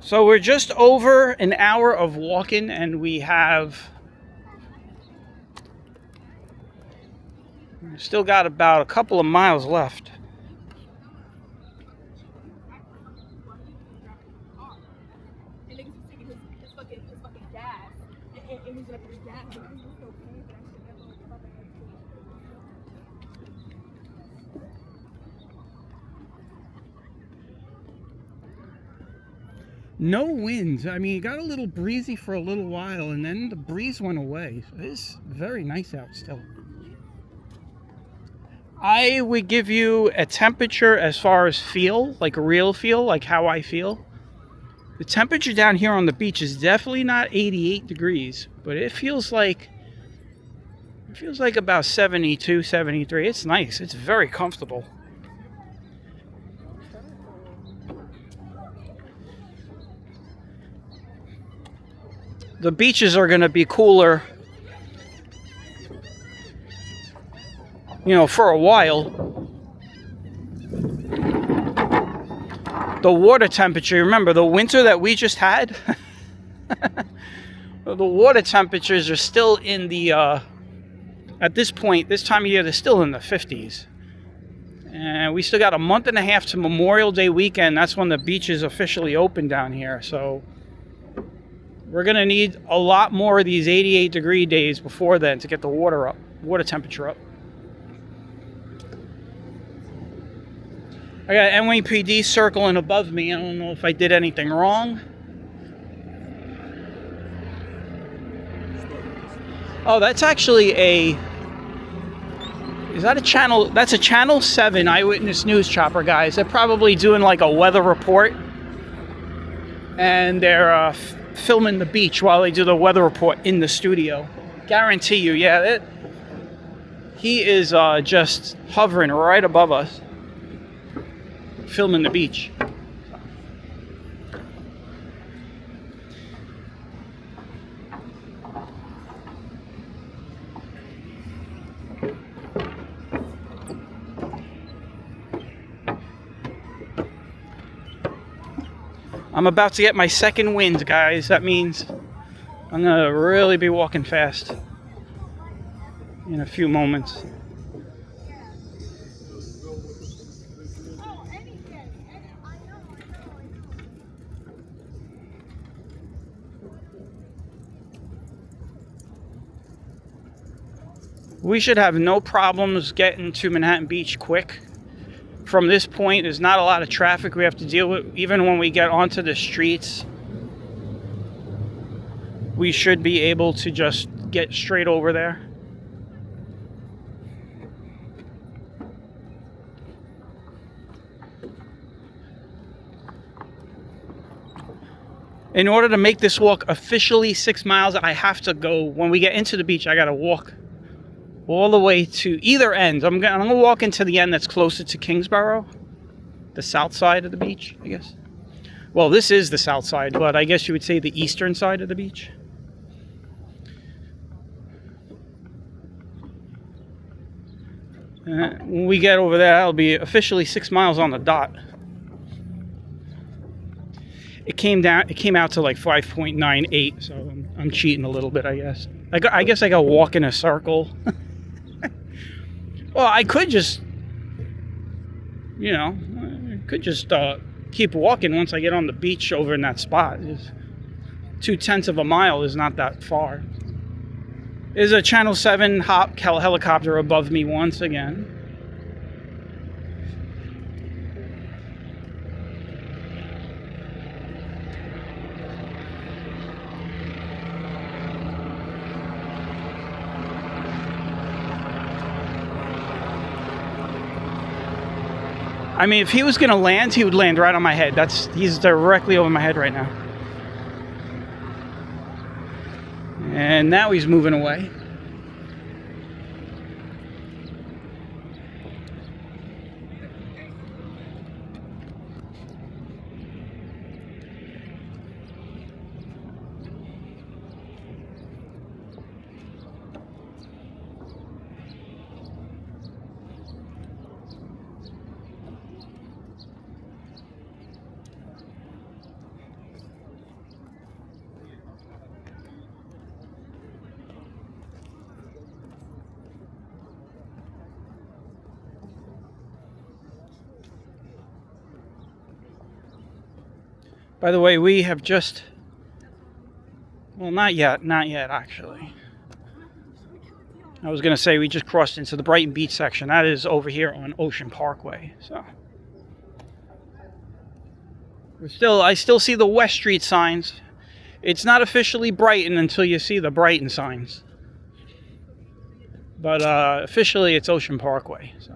So we're just over an hour of walking, and we have still got about a couple of miles left. No winds. I mean, it got a little breezy for a little while, and then the breeze went away. So it's very nice out still. I would give you a temperature as far as feel, like a real feel, like how I feel. The temperature down here on the beach is definitely not 88 degrees, but it feels like about 72, 73. It's nice. It's very comfortable. the beaches are going to be cooler, you know, for a while. The water temperature, remember the winter that we just had? The water temperatures are still in the, at this point, this time of year, they're still in the 50s. And we still got a month and a half to Memorial Day weekend. That's when the beaches officially open down here. So we're going to need a lot more of these 88-degree days before then to get the water temperature up. I got NYPD circling above me. I don't know if I did anything wrong. Oh, that's actually is that a channel? That's a Channel 7 eyewitness news chopper, guys. They're probably doing like a weather report. And they're filming the beach while they do the weather report in the studio. Guarantee you, yeah. He is just hovering right above us, filming the beach. I'm about to get my second wind, guys. That means I'm gonna really be walking fast in a few moments. We should have no problems getting to Manhattan Beach quick. From this point, there's not a lot of traffic we have to deal with. Even when we get onto the streets, we should be able to just get straight over there. In order to make this walk officially 6 miles, I have to go, when we get into the beach, I gotta walk all the way to either end. I'm gonna walk into the end that's closer to Kingsborough, the south side of the beach, I guess. Well, this is the south side, but I guess you would say the eastern side of the beach. When we get over there, that'll be officially 6 miles on the dot. It came out to like 5.98, so I'm cheating a little bit, I guess. I guess I got to walk in a circle. Well, I could just, you know, keep walking once I get on the beach over in that spot. 0.2 of a mile is not that far. There's a Channel 7 helicopter above me once again. I mean, if he was going to land, he would land right on my head. He's directly over my head right now. And now he's moving away. By the way, we have just, well, not yet actually. I was going to say we just crossed into the Brighton Beach section. That is over here on Ocean Parkway. So I still see the West Street signs. It's not officially Brighton until you see the Brighton signs. But officially it's Ocean Parkway. So.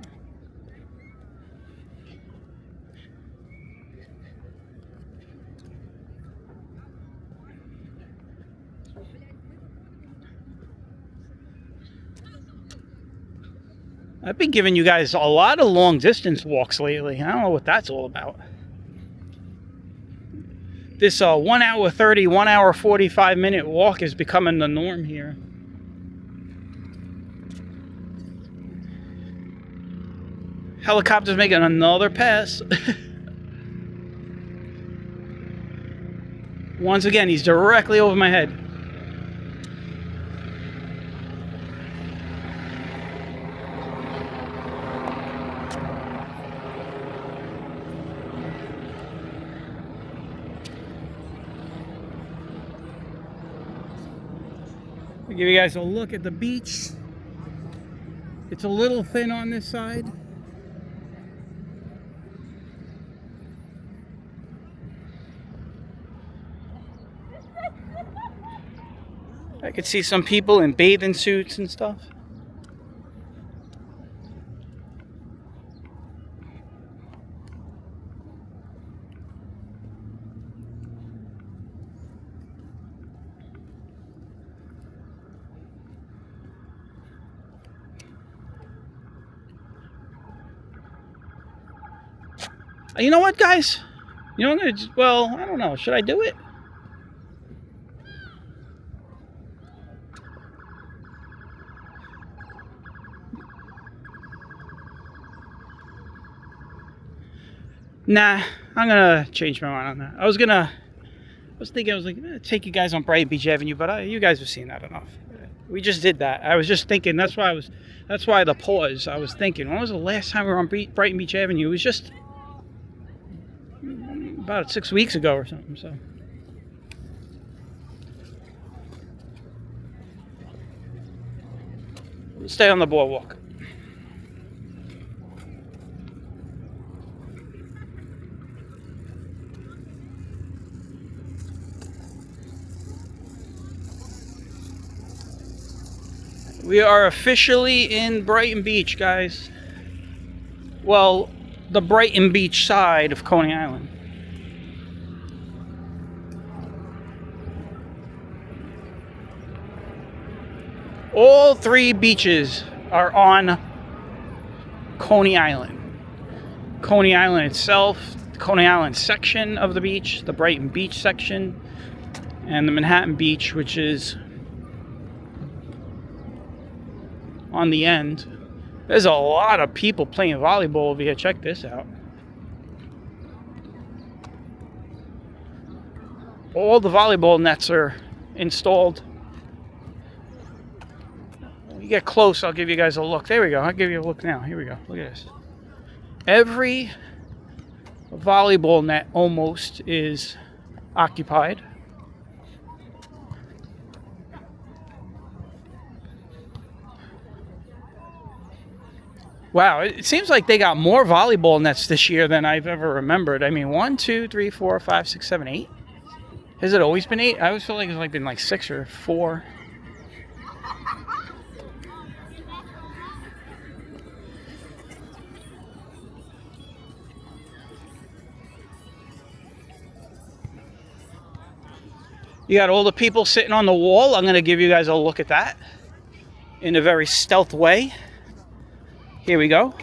I've been giving you guys a lot of long distance walks lately. I don't know what that's all about. this 1 hour 30, 1 hour 45-minute walk is becoming the norm here. Helicopter's making another pass. Once again, he's directly over my head. I'll give you guys a look at the beach. It's a little thin on this side. I could see some people in bathing suits and stuff. You know what, guys? You know, I'm gonna just, well, I don't know. Should I do it? Nah, I'm gonna change my mind on that. I was thinking, I was like, take you guys on Brighton Beach Avenue, but you guys have seen that enough. We just did that. I was just thinking, that's why the pause. I was thinking, when was the last time we were on Brighton Beach Avenue? It was just about 6 weeks ago or something, so. We'll stay on the boardwalk. We are officially in Brighton Beach, guys. Well, the Brighton Beach side of Coney Island. All three beaches are on Coney Island. Coney Island itself, the Coney Island section of the beach, the Brighton Beach section, and the Manhattan Beach, which is on the end. There's a lot of people playing volleyball over here. Check this out. All the volleyball nets are installed. When you get close, I'll give you guys a look. There we go. I'll give you a look now. Here we go. Look at this. Every volleyball net almost is occupied. Wow, it seems like they got more volleyball nets this year than I've ever remembered. I mean, 1, 2, 3, 4, 5, 6, 7, 8. Has it always been 8? I always feel like it's been like 6 or 4. You got all the people sitting on the wall. I'm going to give you guys a look at that in a very stealth way. Here we go.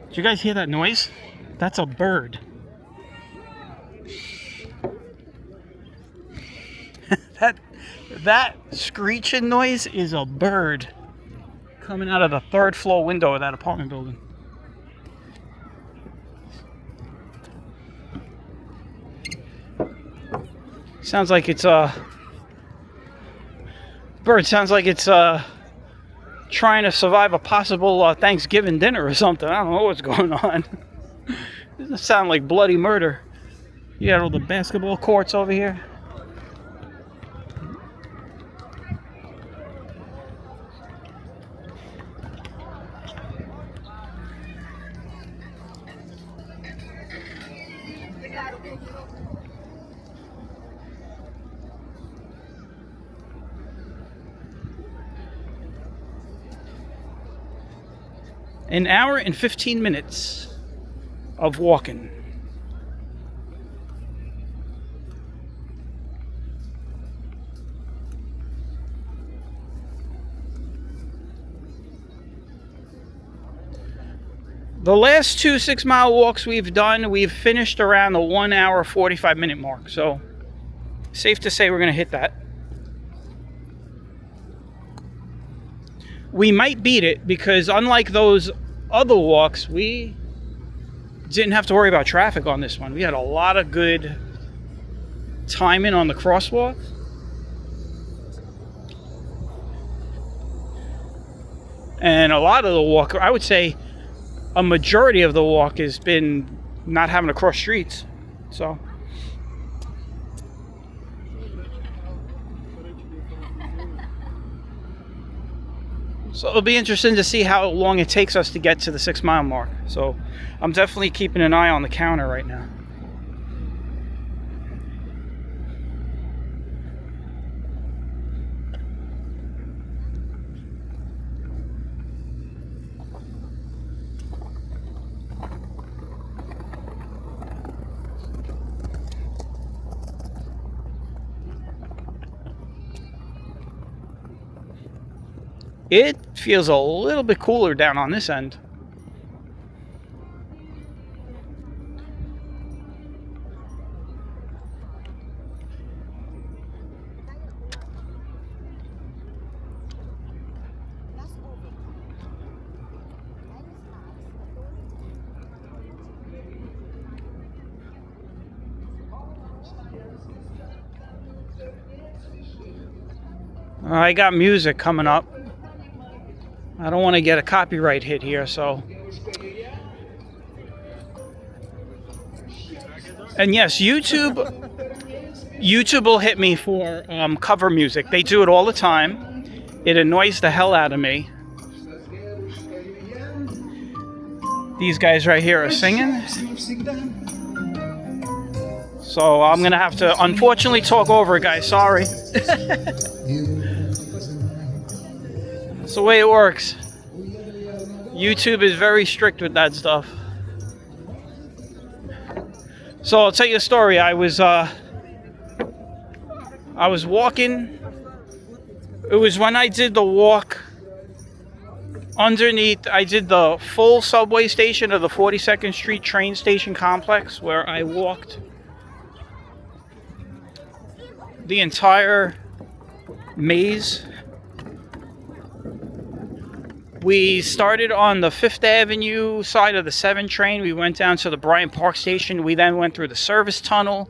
Did you guys hear that noise? That's a bird. That screeching noise is a bird coming out of the 3rd floor window of that apartment building. Sounds like it's bird sounds like it's trying to survive a possible Thanksgiving dinner or something. I don't know what's going on. It doesn't sound like bloody murder. You got all the basketball courts over here. An hour and 15 minutes of walking. The last 2 6-mile walks we've done, we've finished around the 1 hour, 45-minute mark. So, safe to say we're going to hit that. We might beat it because unlike those other walks, we didn't have to worry about traffic on this one. We had a lot of good timing on the crosswalk. And a lot of the walk, I would say, a majority of the walk has been not having to cross streets. So it'll be interesting to see how long it takes us to get to the 6-mile mark. So I'm definitely keeping an eye on the counter right now. It feels a little bit cooler down on this end. I got music coming up. I don't want to get a copyright hit here, so. And yes, YouTube will hit me for cover music. They do it all the time. It annoys the hell out of me. These guys right here are singing. So I'm going to have to, unfortunately, talk over it, guys. Sorry. That's the way it works. YouTube is very strict with that stuff. So I'll tell you a story. I was walking. It was when I did the walk underneath. I did the full subway station of the 42nd Street train station complex, where I walked the entire maze. We started on the 5th Avenue side of the 7 train. We went down to the Brighton Park station. We then went through the service tunnel.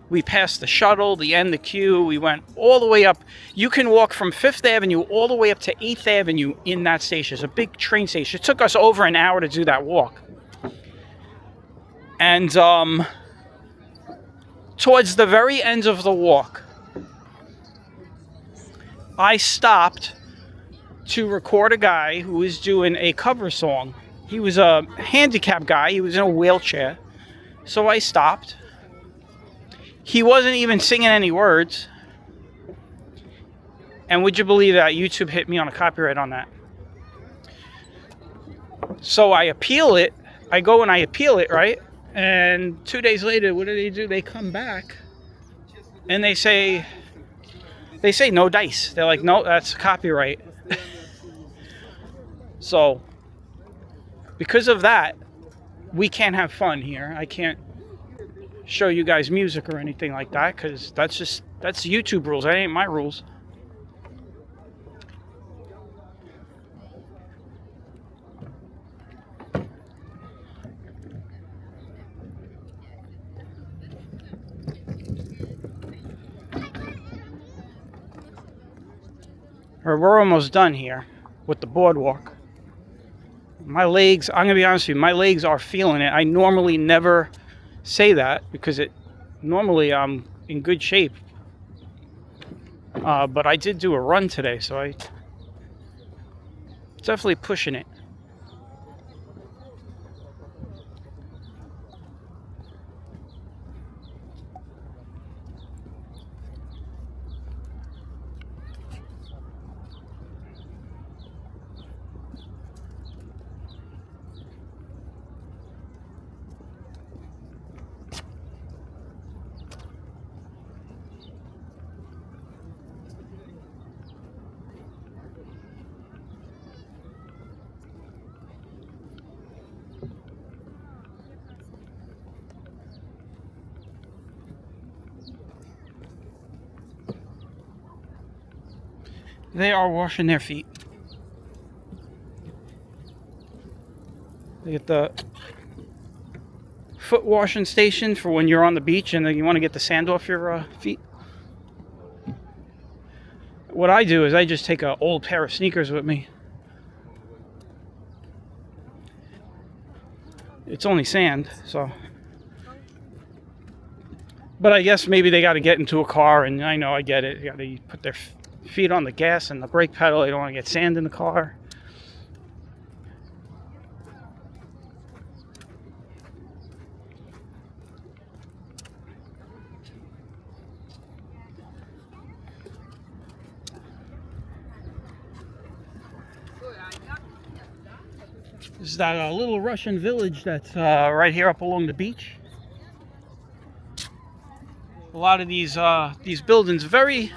We passed the shuttle, the N, the Q. We went all the way up. You can walk from 5th Avenue all the way up to 8th Avenue in that station. It's a big train station. It took us over an hour to do that walk. And towards the very end of the walk, I stopped to record a guy who was doing a cover song. He was a handicapped guy. He was in a wheelchair. So I stopped. He wasn't even singing any words. And would you believe that YouTube hit me on a copyright on that? So I appeal it. I go and I appeal it, right? And 2 days later, what do? They come back and they say no dice. They're like, no, that's copyright. So, because of that, we can't have fun here. I can't show you guys music or anything like that, because that's YouTube rules. That ain't my rules. We're almost done here with the boardwalk. My legs, I'm going to be honest with you, my legs are feeling it. I normally never say that because normally I'm in good shape. But I did do a run today, so I definitely pushing it. They are washing their feet. They get the foot washing station for when you're on the beach and you want to get the sand off your feet. What I do is I just take an old pair of sneakers with me. It's only sand, so. But I guess maybe they got to get into a car, and I know, I get it. They got to put their feet on the gas and the brake pedal. They don't want to get sand in the car. This is that little Russian village that's right here up along the beach. A lot of these buildings very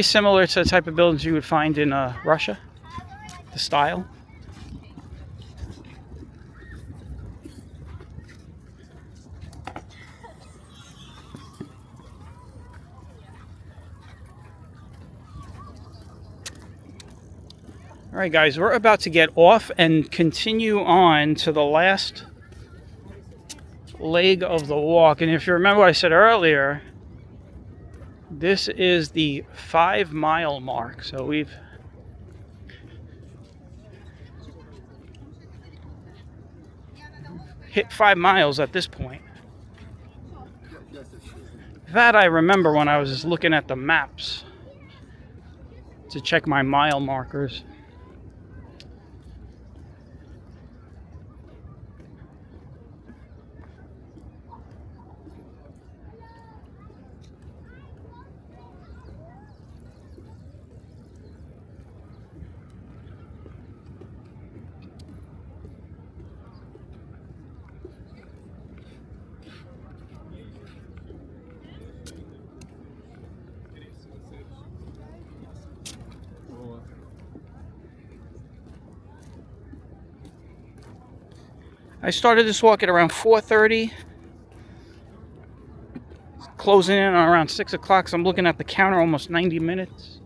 similar to the type of buildings you would find in Russia, the style. All right, guys, we're about to get off and continue on to the last leg of the walk. And if you remember what I said earlier, this is the 5-mile mark. So we've hit 5 miles at this point. That I remember when I was looking at the maps to check my mile markers. I started this walk at around 4:30. Closing in on around 6 o'clock, so I'm looking at the counter, almost 90 minutes.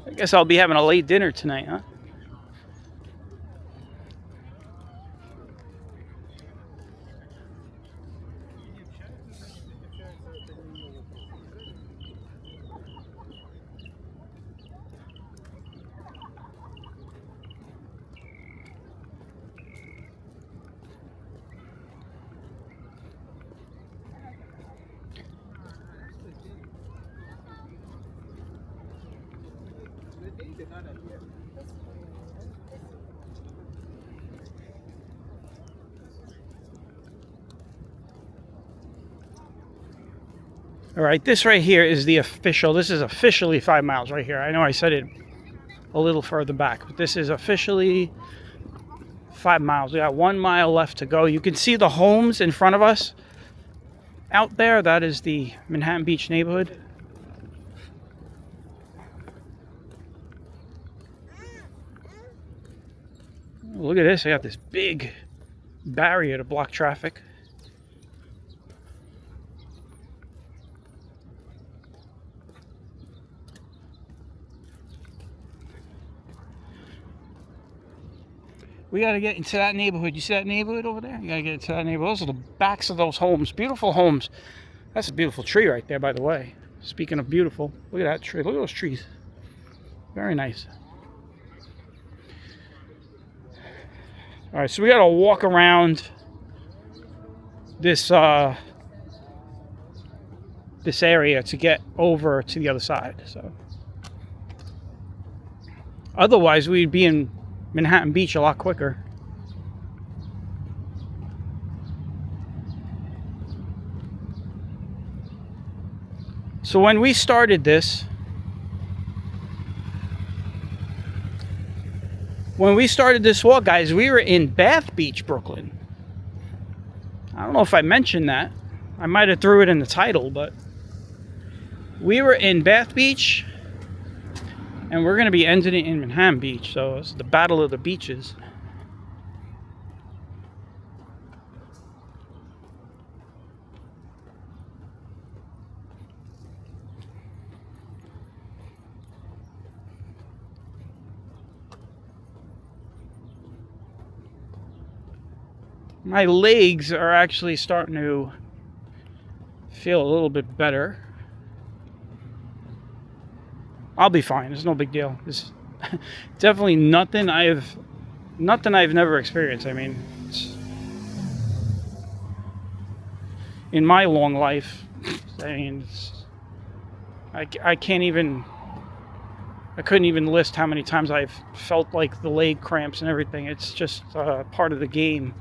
I guess I'll be having a late dinner tonight, huh? All right, this right here is the official. This is officially 5 miles right here. I know I said it a little further back, but this is officially 5 miles. We got 1 mile left to go. You can see the homes in front of us out there. That is the Manhattan Beach neighborhood. Look at this. I got this big barrier to block traffic. We got to get into that neighborhood. You see that neighborhood over there? You got to get into that neighborhood. Those are the backs of those homes. Beautiful homes. That's a beautiful tree right there, by the way. Speaking of beautiful, look at that tree. Look at those trees. Very nice. All right, so we got to walk around this this area to get over to the other side. So otherwise, we'd be in Manhattan Beach a lot quicker. So when we started this walk, guys, we were in Bath Beach, Brooklyn. I don't know if I mentioned that. I might have threw it in the title, but we were in Bath Beach. And we're going to be ending it in Manhattan Beach. So it's the battle of the beaches. My legs are actually starting to feel a little bit better. I'll be fine. It's no big deal. It's definitely nothing I've never experienced. I mean, in my long life, I mean, I couldn't even list how many times I've felt like the leg cramps and everything. It's just part of the game.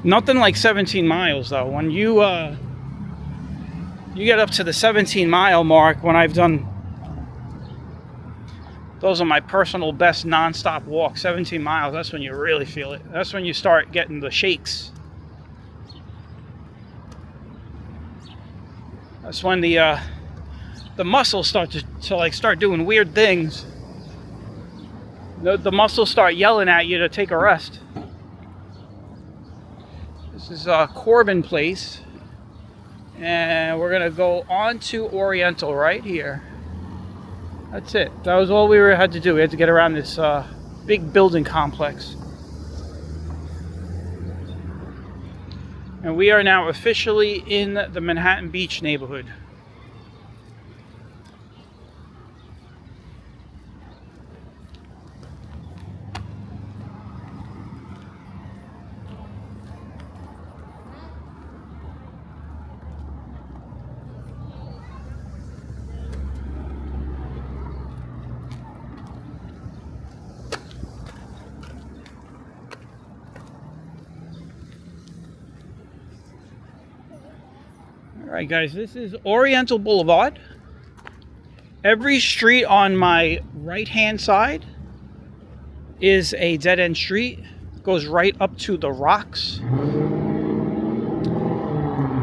Nothing like 17 miles though. When you get up to the 17-mile mark, when I've done, those are my personal best non-stop walks, 17 miles, that's when you really feel it. That's when you start getting the shakes. That's when the muscles start to start doing weird things. The muscles start yelling at you to take a rest. This is Corbin Place, and we're gonna go on to Oriental right here. That's it. That was all we had to do. We had to get around this big building complex. And we are now officially in the Manhattan Beach neighborhood. Alright guys, this is Oriental Boulevard. Every street on my right hand side is a dead end street. It goes right up to the rocks.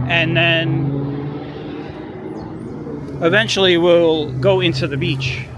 And then eventually we'll go into the beach.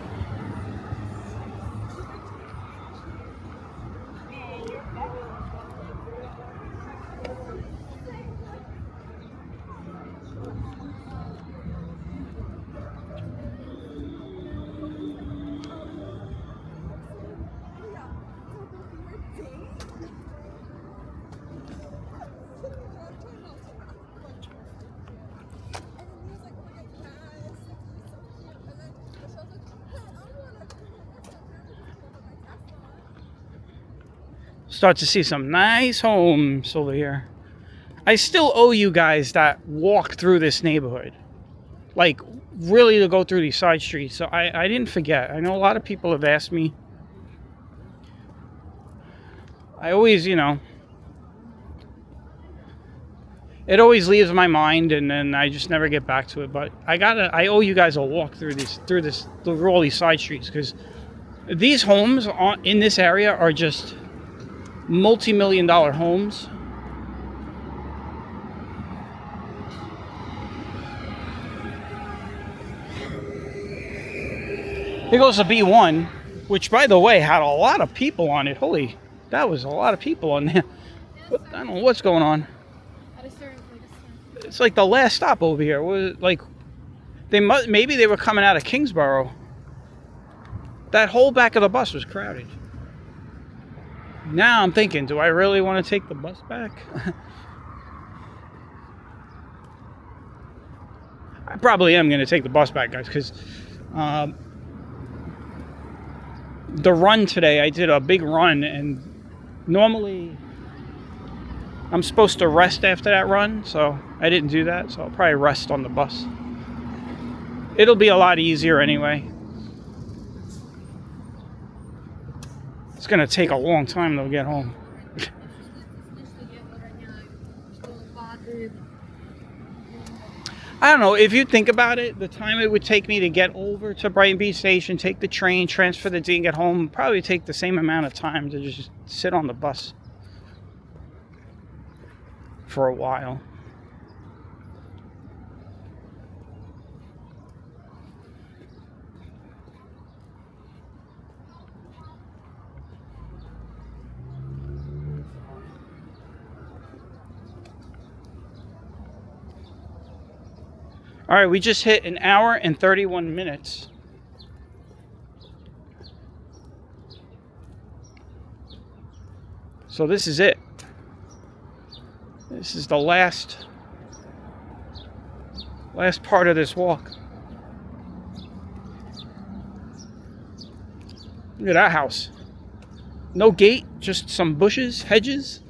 Start to see some nice homes over here. I still owe you guys that walk through this neighborhood. Like, really to go through these side streets. So I didn't forget. I know a lot of people have asked me. I always, it always leaves my mind, and then I just never get back to it. But I owe you guys a walk through all these side streets, because these homes in this area are just multi-million-dollar homes. Here goes the B1, which, by the way, had a lot of people on it. Holy, that was a lot of people on there. I don't know what's going on. It's like the last stop over here. Maybe they were coming out of Kingsborough. That whole back of the bus was crowded. Now I'm thinking, do I really want to take the bus back? I probably am going to take the bus back, guys, because the run today, I did a big run, and normally I'm supposed to rest after that run, so I didn't do that, so I'll probably rest on the bus. It'll be a lot easier anyway. It's going to take a long time to get home. I don't know, if you think about it, the time it would take me to get over to Brighton Beach Station, take the train, transfer the D, and get home, probably take the same amount of time to just sit on the bus for a while. All right, we just hit an hour and 31 minutes. So this is it. This is the last part of this walk. Look at that house. No gate, just some bushes, hedges.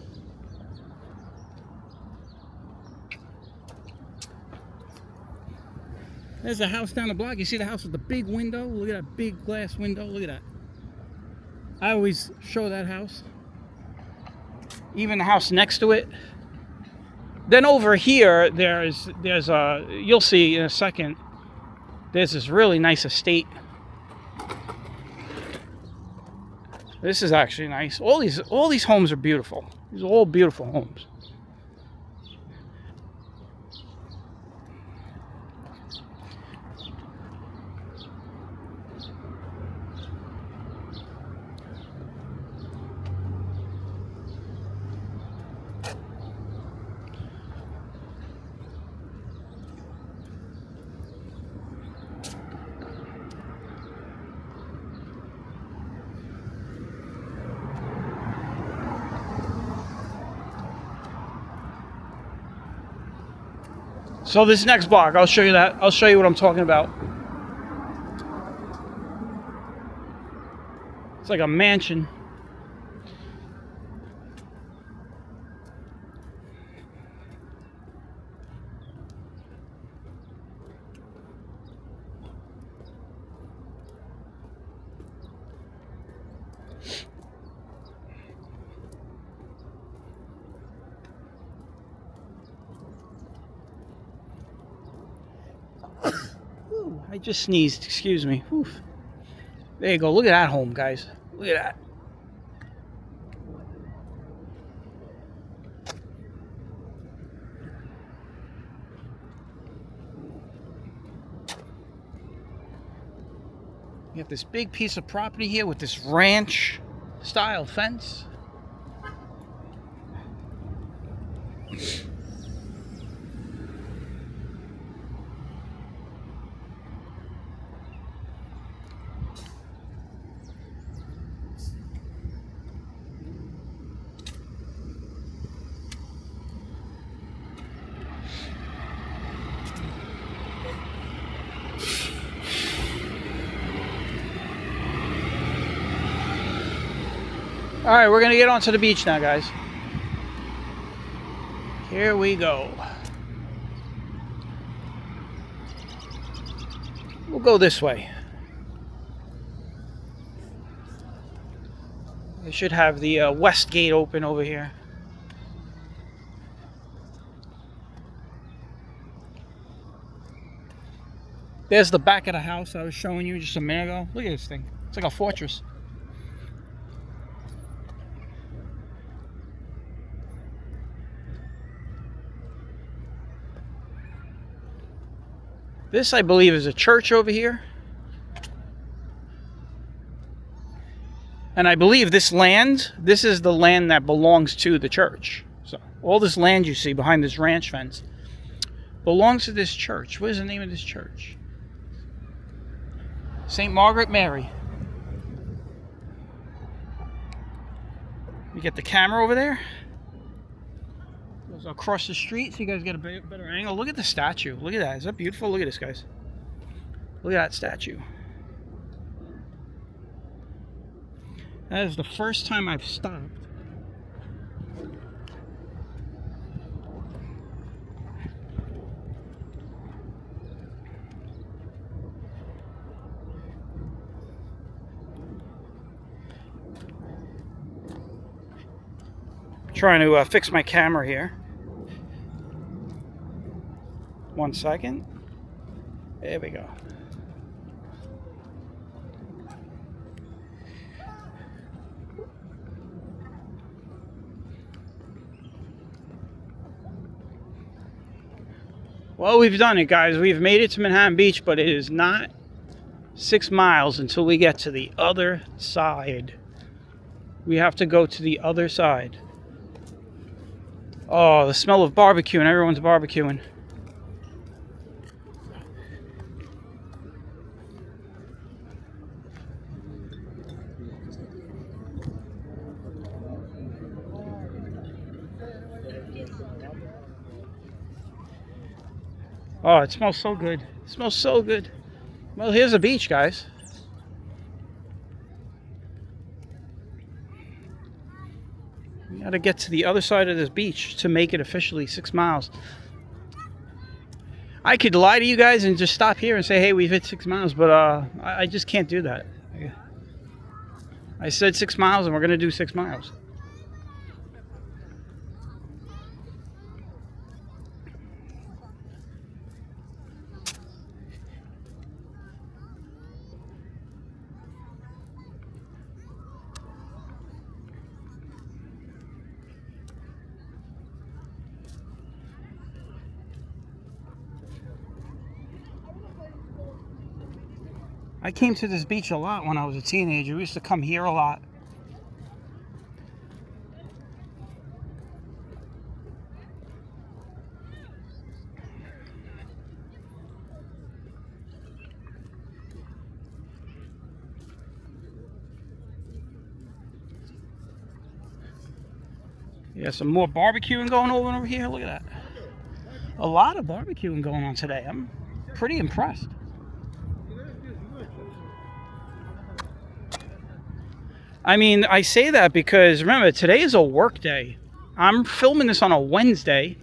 There's a house down the block. You see the house with the big window? Look at that big glass window. Look at that. I always show that house. Even the house next to it. Then over here, there's a, you'll see in a second, there's this really nice estate. This is actually nice. All these homes are beautiful. These are all beautiful homes. So this next block, I'll show you that. I'll show you what I'm talking about. It's like a mansion. I just sneezed, excuse me. Oof. There you go. Look at that home, guys. Look at that. You have this big piece of property here with this ranch style fence. All right, we're gonna get onto the beach now, guys. Here we go. We'll go this way. They should have the west gate open over here. There's the back of the house I was showing you just a minute ago. Look at this thing. It's like a fortress. This, I believe, is a church over here. And I believe this land, this is the land that belongs to the church. So all this land you see behind this ranch fence belongs to this church. What is the name of this church? St. Margaret Mary. You get the camera over there. Goes across the street so you guys get a better angle. Look at the statue. Look at that. Is that beautiful? Look at this, guys. Look at that statue. That is the first time I've stopped. Trying to fix my camera here. 1 second. There we go. Well, we've done it, guys. We've made it to Manhattan Beach, but it is not 6 miles until we get to the other side. We have to go to the other side. Oh, the smell of barbecue, and everyone's barbecuing. Oh, it smells so good. It smells so good. Well, here's a beach, guys. We got to get to the other side of this beach to make it officially 6 miles. I could lie to you guys and just stop here and say, hey, we've hit 6 miles, but I just can't do that. I said 6 miles, and we're going to do 6 miles. I came to this beach a lot when I was a teenager. We used to come here a lot. Yeah, some more barbecuing going on over here. Look at that. A lot of barbecuing going on today. I'm pretty impressed. I mean, I say that because, remember, today is a work day. I'm filming this on a Wednesday.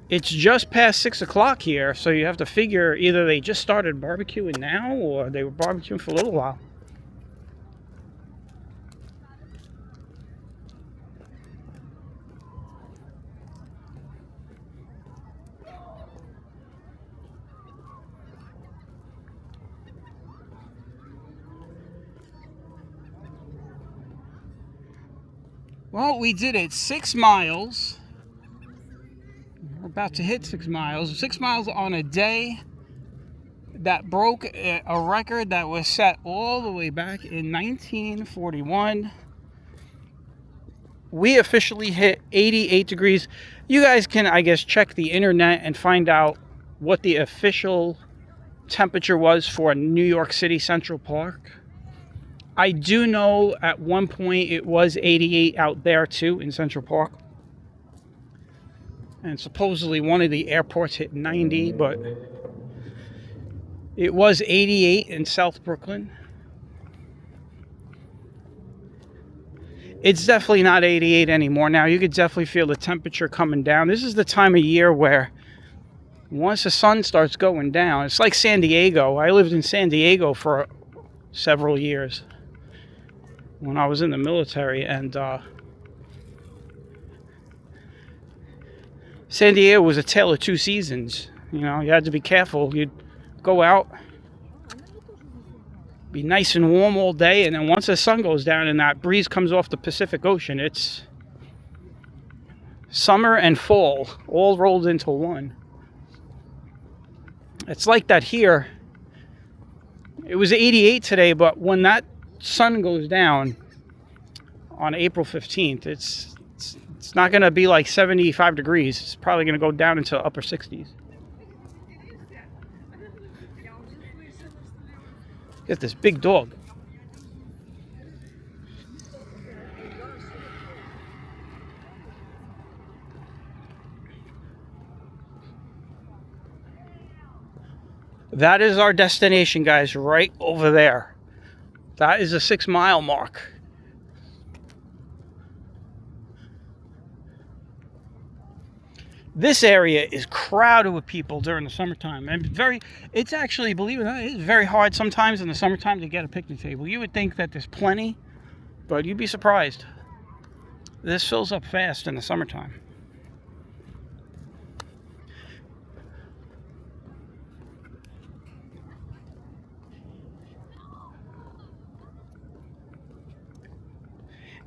It's just past 6 o'clock here, so you have to figure either they just started barbecuing now or they were barbecuing for a little while. Well, we did it 6 miles. We're about to hit 6 miles. 6 miles on a day that broke a record that was set all the way back in 1941. We officially hit 88 degrees. You guys can, I guess, check the internet and find out what the official temperature was for New York City Central Park. I do know at one point it was 88 out there too in Central Park. And supposedly one of the airports hit 90, but it was 88 in South Brooklyn. It's definitely not 88 anymore now. You could definitely feel the temperature coming down. This is the time of year where once the sun starts going down, it's like San Diego. I lived in San Diego for several years when I was in the military, and San Diego was a tale of two seasons. You know, you had to be careful. You'd go out, be nice and warm all day, and then once the sun goes down and that breeze comes off the Pacific Ocean, it's summer and fall all rolled into one. It's like that here. It was 88 today, but when that sun goes down on April 15th, it's not going to be like 75 degrees. It's probably going to go down into upper 60s. Get this big dog. That is our destination, guys, right over there. That is a 6 mile mark. This area is crowded with people during the summertime. And it's actually, believe it or not, it's very hard sometimes in the summertime to get a picnic table. You would think that there's plenty, but you'd be surprised. This fills up fast in the summertime.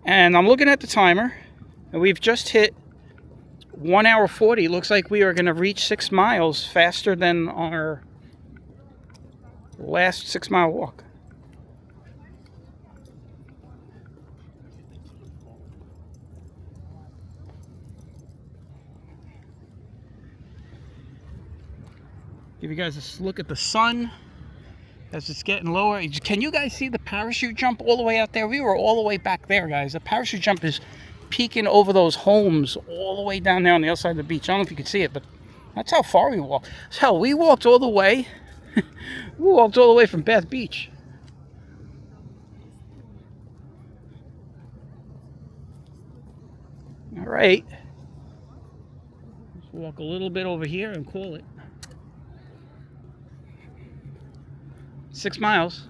And I'm looking at the timer, and we've just hit 1 hour 40. Looks like we are going to reach 6 miles faster than our last 6 mile walk. Give you guys a look at the sun. as it's getting lower. Can you guys see the parachute jump all the way out there? We were all the way back there, guys. The parachute jump is peeking over those homes all the way down there on the other side of the beach. I don't know if you can see it, but that's how far we walked. Hell, we walked all the way. We walked all the way from Bath Beach. All right. Let's walk a little bit over here and call it. 6 miles.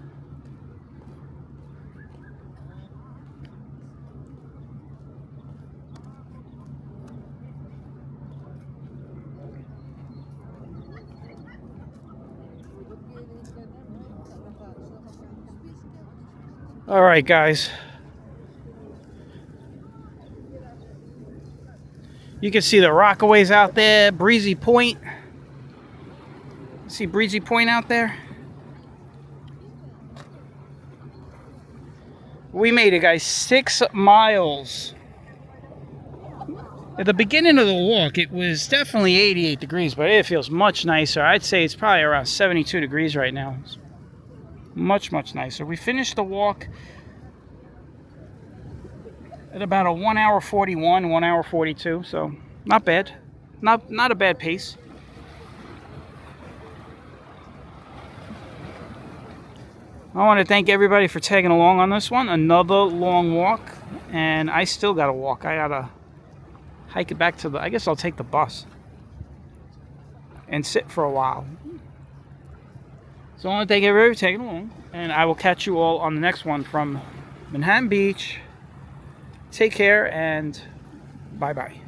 All right, guys. You can see the Rockaways out there, Breezy Point. See Breezy Point out there? We made it, guys. 6 miles. At the beginning of the walk, it was definitely 88 degrees, but it feels much nicer. I'd say it's probably around 72 degrees right now. It's much, much nicer. We finished the walk at about a 1 hour 41, 1 hour 42, so not bad. Not a bad pace. I want to thank everybody for tagging along on this one. Another long walk, and I still got to walk. I got to hike it back to the... I guess I'll take the bus and sit for a while. So I want to thank everybody for tagging along, and I will catch you all on the next one from Manhattan Beach. Take care, and bye-bye.